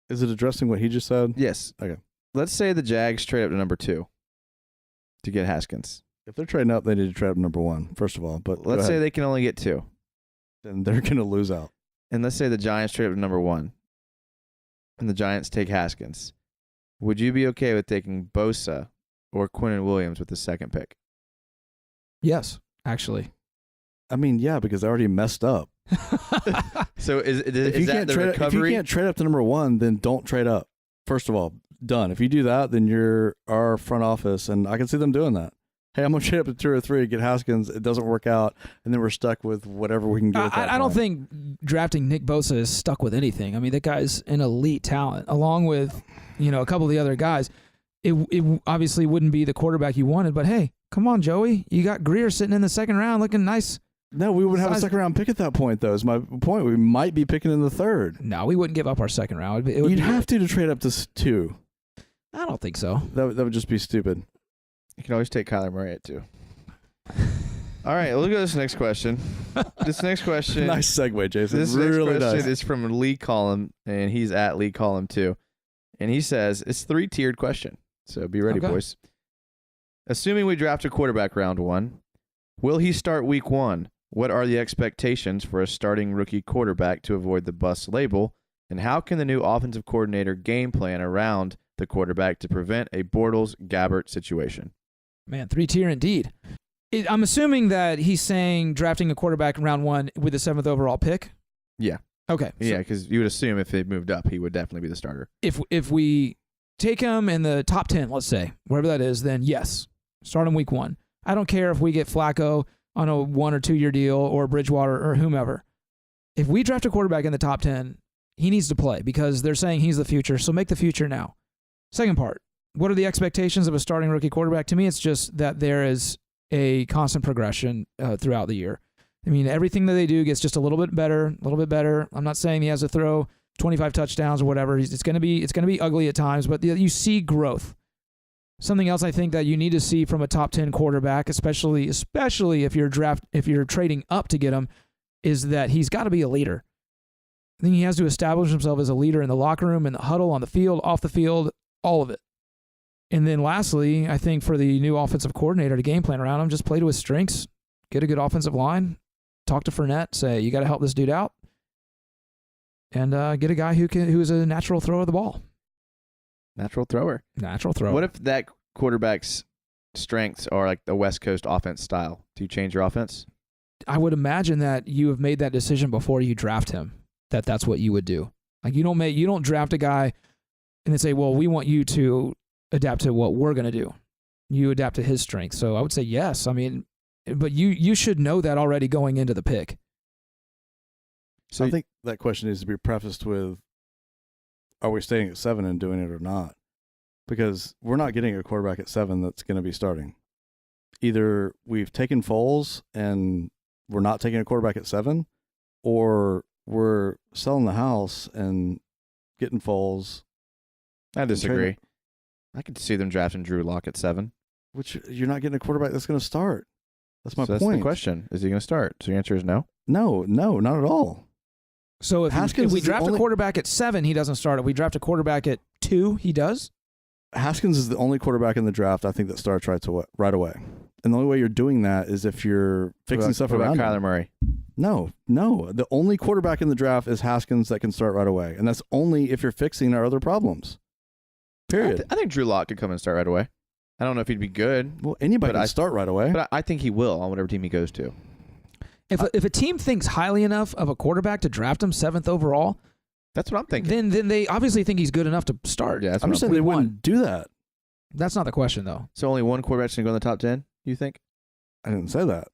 Is it addressing what he just said? Yes. Okay. Let's say the Jags trade up to number 2 to get Haskins. If they're trading up, they need to trade up number 1, first of all. But Let's say they can only get 2. then they're going to lose out. And let's say the Giants trade up to number 1 and the Giants take Haskins. Would you be okay with taking Bosa or Quinnen Williams with the 2nd pick? Yes, actually. I mean, yeah, because they already messed up. So is that the recovery? If you can't trade up to number 1, then don't trade up. First of all, done. If you do that, then you're our front office, and I can see them doing that. Hey, I'm going to trade up to 2 or 3, get Haskins. It doesn't work out, and then we're stuck with whatever we can get. I don't think drafting Nick Bosa is stuck with anything. I mean, that guy's an elite talent, along with a couple of the other guys. It obviously wouldn't be the quarterback you wanted, but hey, come on, Joey. You got Greer sitting in the 2nd round looking nice. No, we would have a 2nd round pick at that point, though, is my point. We might be picking in the 3rd. No, we wouldn't give up our 2nd round. You'd have to trade up to 2. I don't think so. That would just be stupid. You can always take Kyler Murray at 2. All right, let's go to this next question. This next question. Nice segue, Jason. This really next question nice. is from Lee Collum, and he's at Lee Collum too. And he says, it's 3-tiered question. So be ready, Okay. boys. assuming we draft a quarterback round 1, will he start week 1? What are the expectations for a starting rookie quarterback to avoid the bust label? And how can the new offensive coordinator game plan around the quarterback to prevent a Bortles-Gabbert situation? Man, 3-tier indeed. I'm assuming that he's saying drafting a quarterback in round 1 with the 7th overall pick. Yeah. Okay. Yeah, because you would assume if they moved up, he would definitely be the starter. If we take him in the top 10, let's say, wherever that is, then yes, start him week 1. I don't care if we get Flacco on a 1 or 2 year deal or Bridgewater or whomever. If we draft a quarterback in the top 10, he needs to play because they're saying he's the future. So make the future now. Second part, what are the expectations of a starting rookie quarterback? To me, it's just that there is a constant progression throughout the year. I mean, everything that they do gets just a little bit better, a little bit better. I'm not saying he has to throw 25 touchdowns or whatever. It's going to be ugly at times, but you see growth. Something else I think that you need to see from a top 10 quarterback, especially if you're trading up to get him, is that he's got to be a leader. I think he has to establish himself as a leader in the locker room, in the huddle, on the field, off the field, all of it. And then lastly, I think for the new offensive coordinator to game plan around him, just play to his strengths, get a good offensive line, talk to Fournette, say, you got to help this dude out, and get a guy who is a natural thrower of the ball. Natural thrower. What if that quarterback's strengths are like the West Coast offense style? Do you change your offense? I would imagine that you have made that decision before you draft him, that's what you would do. Like you don't draft a guy and then say, well, we want you to adapt to what we're going to do. You adapt to his strengths. So I would say yes. I mean, but you should know that already going into the pick. So I think that question needs to be prefaced with, are we staying at 7 and doing it or not? Because we're not getting a quarterback at 7 that's going to be starting. Either we've taken Foles and we're not taking a quarterback at 7, or we're selling the house and getting Foles. I disagree. I could see them drafting Drew Lock at 7. Which you're not getting a quarterback that's going to start. That's my point. That's the question. Is he going to start? So your answer is no? No, not at all. So if we draft a quarterback at 7, he doesn't start. If we draft a quarterback at 2, he does? Haskins is the only quarterback in the draft I think that starts right away. And the only way you're doing that is if you're fixing stuff around Kyler Murray. No. The only quarterback in the draft is Haskins that can start right away. And that's only if you're fixing our other problems. Period. I think Drew Lock could come and start right away. I don't know if he'd be good. Well, anybody can start right away. But I think he will on whatever team he goes to. If a team thinks highly enough of a quarterback to draft him 7th overall, that's what I'm thinking. Then they obviously think he's good enough to start. Yeah, I'm just saying they wouldn't do that. That's not the question, though. So only one quarterback's going to go in the top 10, you think? I didn't say that.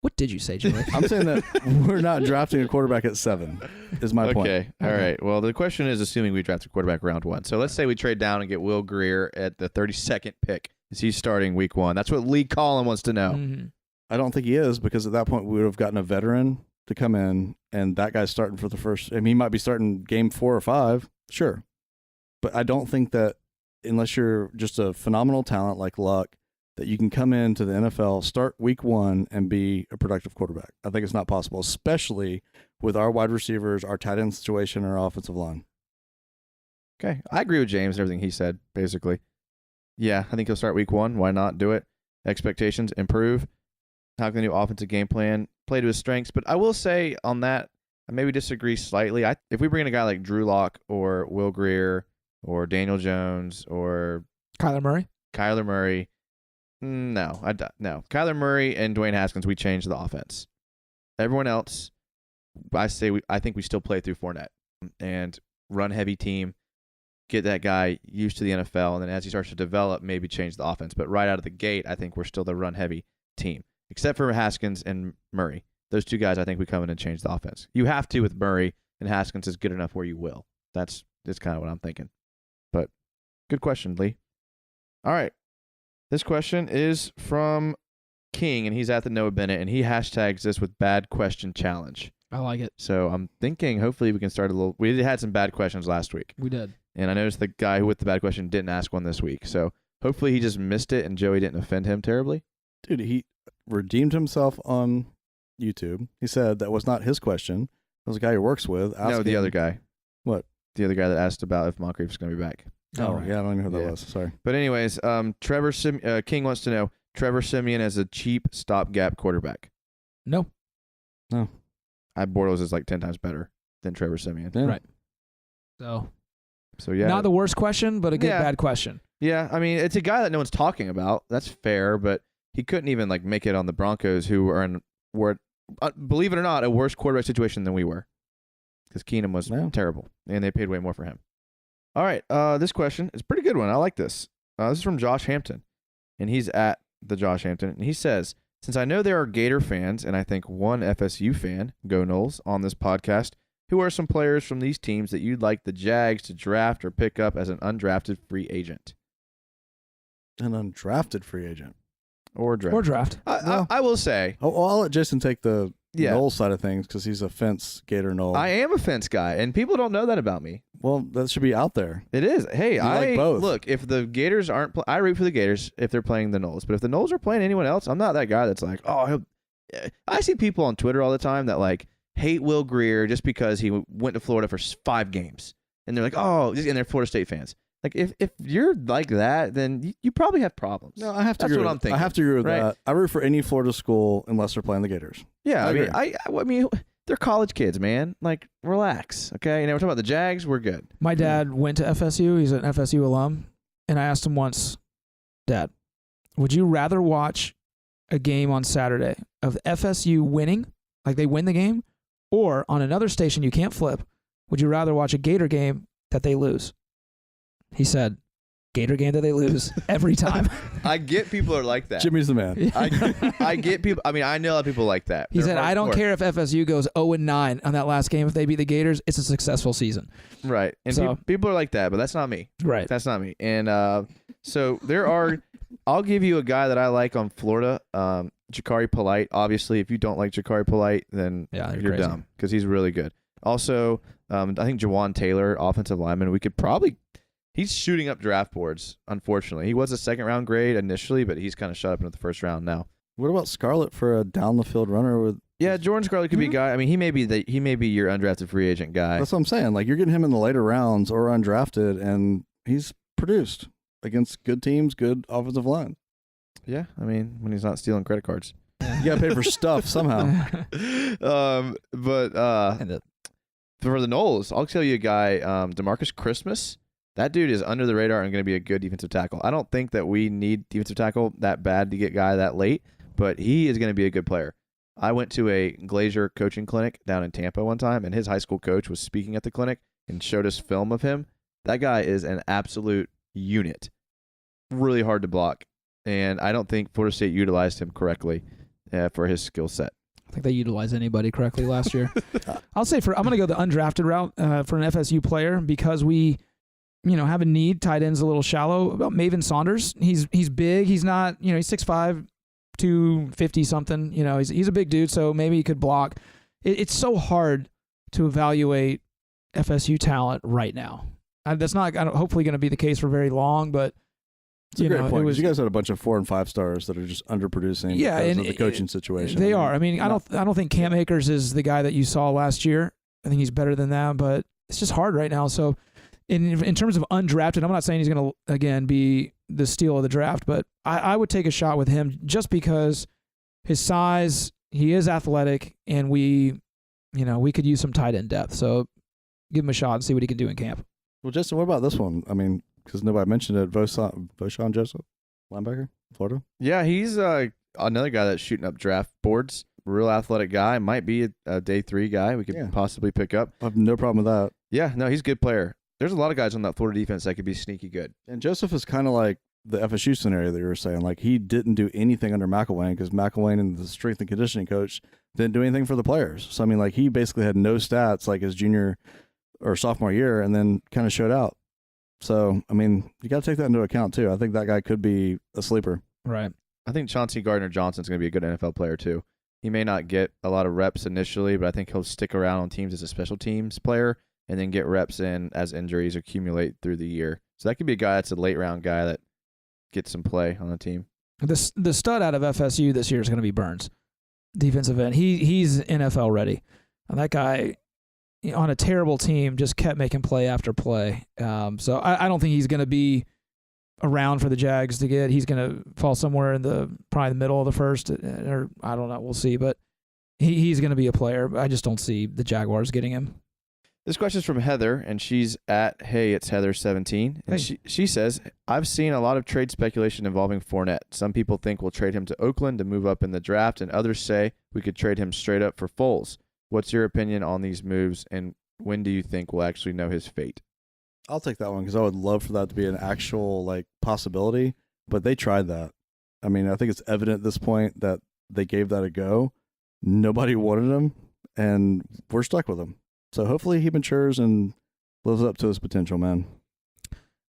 What did you say, Joey? I'm saying that we're not drafting a quarterback at 7 is my point. Okay. All right. Well, the question is assuming we draft a quarterback round 1. So let's say we trade down and get Will Grier at the 32nd pick. Is he starting week 1? That's what Lee Collin wants to know. Mm-hmm. I don't think he is, because at that point we would have gotten a veteran to come in, and that guy's starting for the first. I mean, he might be starting game 4 or 5, sure. But I don't think that unless you're just a phenomenal talent like Luck, that you can come into the NFL, start week 1, and be a productive quarterback. I think it's not possible, especially with our wide receivers, our tight end situation, and our offensive line. Okay. I agree with James and everything he said, basically. Yeah, I think he'll start week 1. Why not do it? Expectations, improve. How can the new offensive game plan play to his strengths? But I will say on that, I maybe disagree slightly. If we bring in a guy like Drew Lock or Will Grier or Daniel Jones or Kyler Murray, no. Kyler Murray and Dwayne Haskins, we changed the offense. Everyone else, I think we still play through Fournette and run heavy team, get that guy used to the NFL, and then as he starts to develop, maybe change the offense. But right out of the gate, I think we're still the run heavy team. Except for Haskins and Murray. Those two guys, I think we come in and change the offense. You have to with Murray, and Haskins is good enough where you will. That's kind of what I'm thinking. But good question, Lee. All right. This question is from King, and he's at the Noah Bennett, and he hashtags this with bad question challenge. I like it. So I'm thinking hopefully we can start a little. We had some bad questions last week. We did. And I noticed the guy with the bad question didn't ask one this week. So hopefully he just missed it and Joey didn't offend him terribly. Dude, he redeemed himself on YouTube. He said that was not his question. It was a guy he works with. No, the other guy. What? The other guy that asked about if Moncrief is going to be back. Oh, right. yeah, I don't even know who that Yeah. was. Sorry. But anyways, King wants to know Trevor Siemian as a cheap stopgap quarterback. No. Bortles is like 10 times better than Trevor Siemian. Yeah. Right. So So yeah, not the worst question, but a good Yeah. bad question. yeah. I mean, it's a guy that no one's talking about. That's fair, but he couldn't even like make it on the Broncos, who were believe it or not, a worse quarterback situation than we were, because Keenum was Yeah. terrible, and they paid way more for him. All right, this question is a pretty good one. I like this. This is from Josh Hampton, and he's at the Josh Hampton, and he says, since I know there are Gator fans, and I think one FSU fan, go Noles, on this podcast, who are some players from these teams that you'd like the Jags to draft or pick up as an undrafted free agent? An undrafted free agent. Or draft. Or draft. I will say, Oh, well, I'll let Jason take the Yeah. Noel side of things because he's a fence Gator Noel. I am a fence guy, and people don't know that about me. Well, that should be out there. It is. Hey, You I like both. look, if the Gators aren't I root for the Gators if they're playing the Noles. But if the Noles are playing anyone else, I'm not that guy that's like, oh, I see people on Twitter all the time that like hate Will Grier just because he went to Florida for 5 games. And they're like, oh, and they're Florida State fans. Like, if you're like that, then you probably have problems. No, I have to That's agree what with- I'm thinking, I have to agree with right? that. I root for any Florida school unless they're playing the Gators. Yeah, I I mean, agree. I mean, they're college kids, man. Like, relax, okay? You know, we're talking about the Jags. We're good. My dad went to FSU. He's an FSU alum. And I asked him once, Dad, would you rather watch a game on Saturday of FSU winning, like they win the game, or on another station you can't flip, would you rather watch a Gator game that they lose? He said, Gator game that they lose every time. I get people are like that. Jimmy's the man. I get people. I mean, I know a lot of people like that. He They're said, I don't hardcore. care if FSU goes 0-9 on that last game. If they beat the Gators, it's a successful season. Right. And So- people are like that, but that's not me. Right. That's not me. And so there are, I'll give you a guy that I like on Florida, Jakari Polite. Obviously, if you don't like Jakari Polite, then Yeah, you're you're crazy. dumb because he's really good. Also, I think Jawan Taylor, offensive lineman, we could probably, he's shooting up draft boards, unfortunately. He was a second-round grade initially, but he's kind of shot up into the first round now. What about Scarlett for a down the field runner with? Yeah, Jordan Scarlett could be a guy. I mean, he may be your undrafted free agent guy. That's what I'm saying. Like you're getting him in the later rounds or undrafted, and he's produced against good teams, good offensive line. Yeah, I mean, when he's not stealing credit cards. You got to pay for stuff somehow. But for the Noles, I'll tell you a guy, DeMarcus Christmas. That dude is under the radar and going to be a good defensive tackle. I don't think that we need defensive tackle that bad to get guy that late, but he is going to be a good player. I went to a Glazier coaching clinic down in Tampa one time, and his high school coach was speaking at the clinic and showed us film of him. That guy is an absolute unit. Really hard to block, and I don't think Florida State utilized him correctly for his skill set. I think they utilized anybody correctly last year. I'll say I'm going to go the undrafted route for an FSU player because we, have a need. Tight end's a little shallow. About Maven Saunders, he's big. He's not, he's 6'5", 250 something. He's a big dude, so maybe he could block. It's so hard to evaluate FSU talent right now. That's not hopefully going to be the case for very long, but It's a great point. 'Cause it was. you guys had a bunch of 4 and 5 stars that are just underproducing Yeah, because and of the coaching situation. They are. I mean, I not- don't think Cam Akers is the guy that you saw last year. I think he's better than that, but it's just hard right now. So, in terms of undrafted, I'm not saying he's going to again be the steal of the draft, but I would take a shot with him just because his size, he is athletic, and we could use some tight end depth. So, give him a shot and see what he can do in camp. Well, Justin, what about this one? I mean, because nobody mentioned it, Voshon Joseph, linebacker, Florida. Yeah, he's another guy that's shooting up draft boards. Real athletic guy. Might be a day 3 guy we could possibly pick up. I have no problem with that. Yeah, no, he's a good player. There's a lot of guys on that Florida defense that could be sneaky good. And Joseph is kind of like the FSU scenario that you were saying. Like, he didn't do anything under McElwain because McElwain and the strength and conditioning coach didn't do anything for the players. So, I mean, like, he basically had no stats like his junior or sophomore year and then kind of showed out. So, I mean, you got to take that into account, too. I think that guy could be a sleeper. Right. I think Chauncey Gardner-Johnson's going to be a good NFL player, too. He may not get a lot of reps initially, but I think he'll stick around on teams as a special teams player and then get reps in as injuries accumulate through the year. So that could be a guy that's a late-round guy that gets some play on the team. The stud out of FSU this year is going to be Burns, defensive end. He's NFL ready. And that guy, on a terrible team, just kept making play after play. So I don't think he's going to be around for the Jags to get. He's going to fall somewhere in probably the middle of the first, or I don't know. We'll see. But he's going to be a player. I just don't see the Jaguars getting him. This question is from Heather, and she's at Hey, it's Heather17. And she says, I've seen a lot of trade speculation involving Fournette. Some people think we'll trade him to Oakland to move up in the draft, and others say we could trade him straight up for Foles. What's your opinion on these moves, and when do you think we'll actually know his fate? I'll take that one because I would love for that to be an actual possibility, but they tried that. I mean, I think it's evident at this point that they gave that a go. Nobody wanted him, and we're stuck with him. So hopefully he matures and lives up to his potential, man.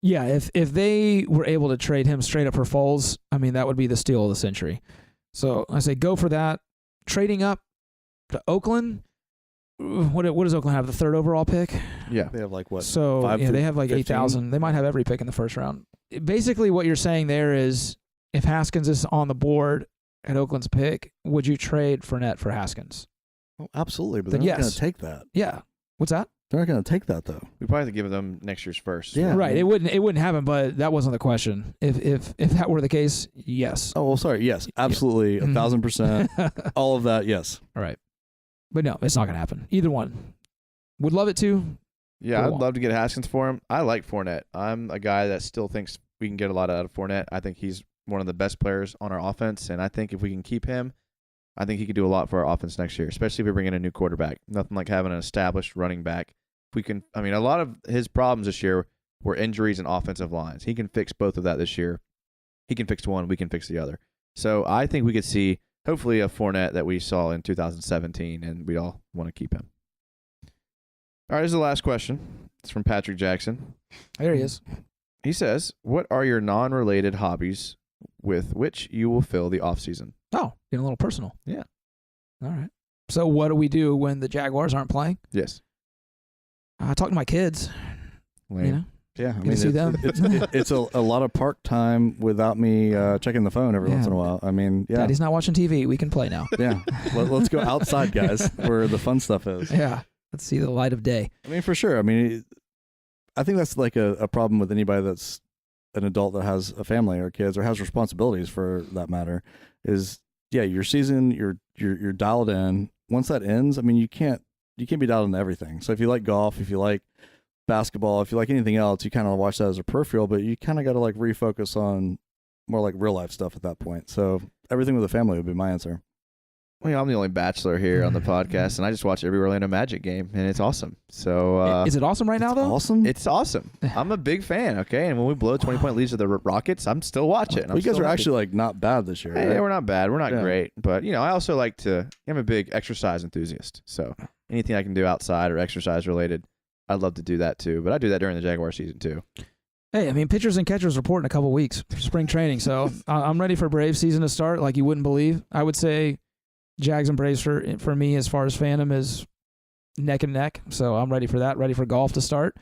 Yeah, if they were able to trade him straight up for Foles, I mean, that would be the steal of the century. So I say go for that. Trading up to Oakland, what does Oakland have, the 3rd overall pick? Yeah. They have what? So they have 8,000. They might have every pick in the first round. Basically what you're saying there is if Haskins is on the board at Oakland's pick, would you trade Fournette for Haskins? Oh, absolutely, but Then they're not yes. going to take that. Yeah. What's that? They're not going to take that, though. We probably have to give them next year's first. Yeah. Right. It wouldn't happen, but that wasn't the question. If that were the case, yes. Oh, well, sorry. Yes, absolutely. 1,000%. All of that, yes. All right. But no, it's not going to happen. Either one. Would love it to. Yeah, I'd love to get Haskins for him. I like Fournette. I'm a guy that still thinks we can get a lot out of Fournette. I think he's one of the best players on our offense, and I think if we can keep him, I think he could do a lot for our offense next year, especially if we bring in a new quarterback. Nothing like having an established running back. If we can, I mean, a lot of his problems this year were injuries and offensive lines. He can fix both of that this year. He can fix one, we can fix the other. So I think we could see, hopefully, a Fournette that we saw in 2017, and we all want to keep him. All right, this is the last question. It's from Patrick Jackson. There he is. He says, what are your non-related hobbies with which you will fill the off-season? Oh, getting a little personal. Yeah. All right. So what do we do when the Jaguars aren't playing? Yes. I talk to my kids. Lame. You know? Yeah, I Good to see them. It's a lot of park time without me checking the phone every once in a while. I mean, yeah. Daddy's not watching TV. We can play now. Yeah. Let's go outside, guys, where the fun stuff is. Yeah. Let's see the light of day. I mean, for sure. I mean, I think that's a problem with anybody that's an adult that has a family or kids or has responsibilities for that matter is, yeah, your season, you're dialed in. Once that ends, I mean, you can't be dialed into everything. So if you like golf, if you like basketball, if you like anything else, you kind of watch that as a peripheral, but you kind of got to refocus on more real life stuff at that point. So everything with the family would be my answer. Well, I'm the only bachelor here on the podcast, and I just watch every Orlando Magic game, and it's awesome. So is it awesome right now, though? Awesome. It's awesome. I'm a big fan, okay? And when we blow 20-point leads to the Rockets, I'm still watching. Well, you guys are actually not bad this year. Hey, right? we're not bad. We're not great. But, I also like to – I'm a big exercise enthusiast. So anything I can do outside or exercise related, I'd love to do that too. But I do that during the Jaguar season too. Hey, I mean, pitchers and catchers report in a couple weeks for spring training. So I'm ready for Braves season to start like you wouldn't believe. I would say Jags and Braves for me as far as fandom is neck and neck. So I'm ready for that, ready for golf to start.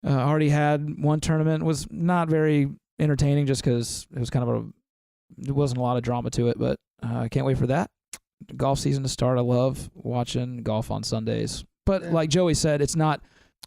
Already had one tournament, was not very entertaining just because it was there wasn't a lot of drama to it, but I can't wait for that. Golf season to start. I love watching golf on Sundays. But like Joey said, it's not,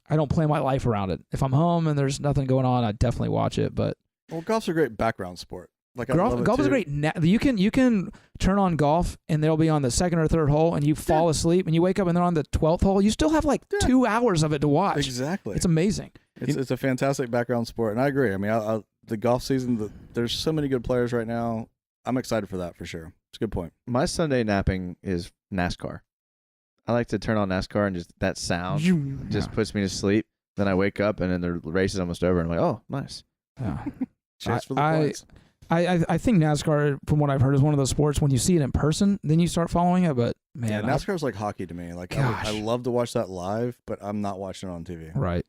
I don't plan my life around it. If I'm home and there's nothing going on, I definitely watch it. But golf's a great background sport. Golf is a great. You can turn on golf and they'll be on the 2nd or 3rd hole, and you fall asleep and you wake up and they're on the 12th hole. You still have 2 hours of it to watch. Exactly. It's amazing. It's a fantastic background sport, and I agree. I mean, the golf season, there's so many good players right now. I'm excited for that for sure. It's a good point. My Sunday napping is NASCAR. I like to turn on NASCAR and just that sound just puts me to sleep. Then I wake up and then the race is almost over and I'm like, oh, nice. Yeah. Cheers for the points. I think NASCAR, from what I've heard, is one of those sports when you see it in person, then you start following it. But man, NASCAR's like hockey to me. I love to watch that live, but I'm not watching it on TV. Right.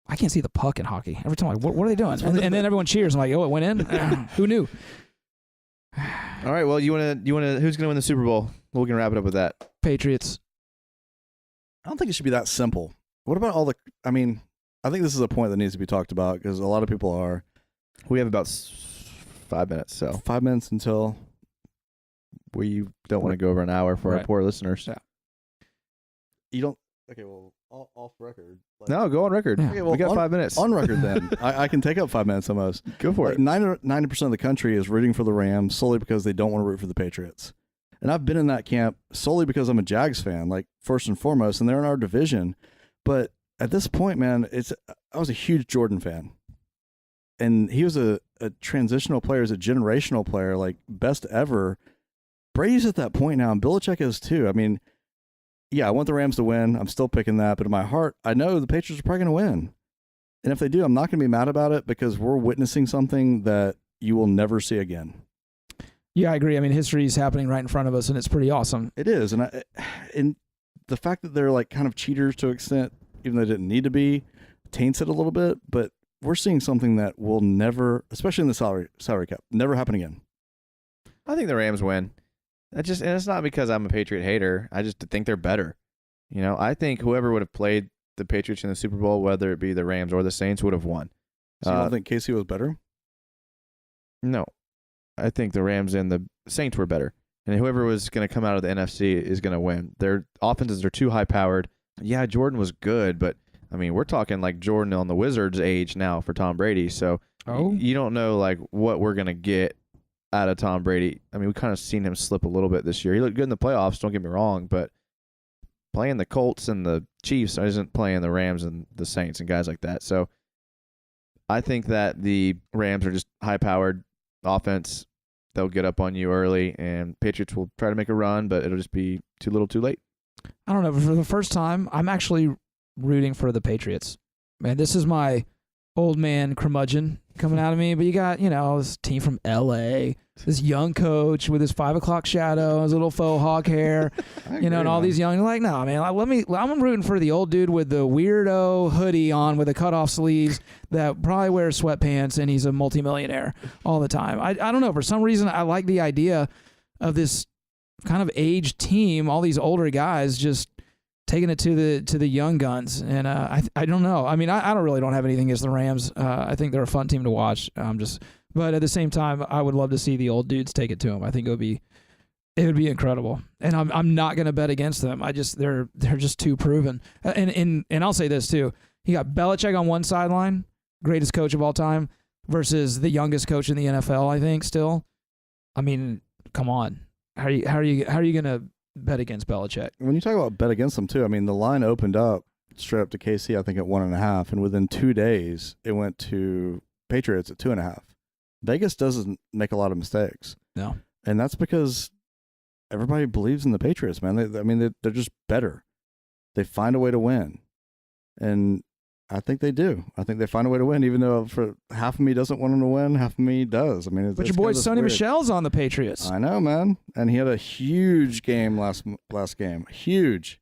I can't see the puck in hockey. Every time I'm like, what are they doing? And then everyone cheers. I'm like, oh, it went in? Who knew? All right, well, you wanna who's gonna win the Super Bowl? We're gonna wrap it up with that. Patriots. I don't think it should be that simple. What about I think this is a point that needs to be talked about because a lot of people are. We have about 5 minutes, so 5 minutes until we don't want to go over an hour for our poor listeners. Yeah. You don't. Okay, well, off record. No, go on record. Yeah. Okay, well, we got 5 minutes. On record, then. I can take up 5 minutes almost. Go for it. 90% of the country is rooting for the Rams solely because they don't want to root for the Patriots. And I've been in that camp solely because I'm a Jags fan, like first and foremost, and they're in our division. But at this point, man, I was a huge Jordan fan. And he was a transitional player, a generational player, like best ever. Brady's at that point now, and Belichick is too. I mean, yeah, I want the Rams to win. I'm still picking that. But in my heart, I know the Patriots are probably going to win. And if they do, I'm not going to be mad about it because we're witnessing something that you will never see again. Yeah, I agree. I mean, history is happening right in front of us, and it's pretty awesome. It is. And the fact that they're like kind of cheaters to an extent, even though they didn't need to be, taints it a little bit. But we're seeing something that will never, especially in the salary cap, never happen again. I think the Rams win. And it's not because I'm a Patriot hater. I just think they're better. You know, I think whoever would have played the Patriots in the Super Bowl, whether it be the Rams or the Saints, would have won. So you don't think KC was better? No. I think the Rams and the Saints were better. And whoever was going to come out of the NFC is going to win. Their offenses are too high-powered. Yeah, Jordan was good, but, I mean, we're talking like Jordan on the Wizards' age now for Tom Brady. So you don't know, like, what we're going to get out of Tom Brady. I mean, we kind of seen him slip a little bit this year. He looked good in the playoffs, don't get me wrong, but playing the Colts and the Chiefs isn't playing the Rams and the Saints and guys like that. So I think that the Rams are just high-powered offense. They'll get up on you early, and Patriots will try to make a run, but it'll just be too little too late. I don't know, but for the first time, I'm actually rooting for the Patriots. Man, this is my old man curmudgeon coming out of me, but you got, this team from L.A., this young coach with his 5 o'clock shadow, his little faux hawk hair, and all these young, like, no, man, I'm rooting for the old dude with the weirdo hoodie on with the cutoff sleeves that probably wears sweatpants, and he's a multimillionaire all the time. I don't know, for some reason, I like the idea of this kind of aged team, all these older guys just taking it to the young guns, and I don't know. I mean, I don't have anything against the Rams. I think they're a fun team to watch. But at the same time, I would love to see the old dudes take it to them. I think it would be incredible, and I'm not going to bet against them. They're just too proven. And I'll say this too: you got Belichick on one sideline, greatest coach of all time, versus the youngest coach in the NFL. I think still. I mean, come on, how are you going to bet against Belichick? When you talk about bet against them too, I mean, the line opened up straight up to KC, I think at 1.5, and within 2 days it went to Patriots at 2.5. Vegas doesn't make a lot of mistakes. No. And that's because everybody believes in the Patriots, man. They're just better. They find a way to win. And I think they do. I think they find a way to win, even though for half of me doesn't want them to win, half of me does. I mean, but your boy Sonny Michel's on the Patriots. I know, man. And he had a huge game last game. Huge.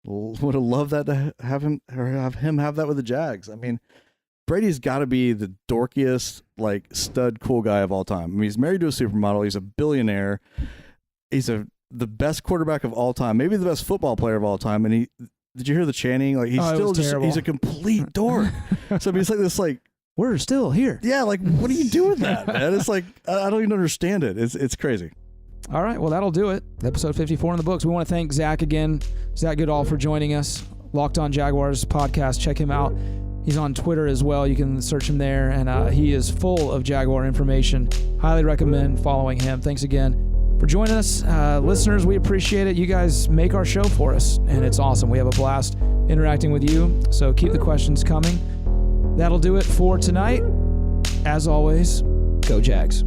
Would have loved that to have him have that with the Jags. I mean, Brady's got to be the dorkiest, like, stud cool guy of all time. I mean, he's married to a supermodel. He's a billionaire. He's the best quarterback of all time, maybe the best football player of all time. And did you hear the chanting? Like, he's a complete dork. So he's like this, like, we're still here. Yeah, like, what are you doing with that, man? It's like, I don't even understand it. It's crazy. All right, well, that'll do it. Episode 54 in the books. We want to thank Zach again, Zach Goodall, for joining us. Locked On Jaguars podcast. Check him out. He's on Twitter as well. You can search him there, and he is full of Jaguar information. Highly recommend following him. Thanks again for joining us. Listeners, we appreciate it. You guys make our show for us, and it's awesome. We have a blast interacting with you, so keep the questions coming. That'll do it for tonight. As always, go Jags.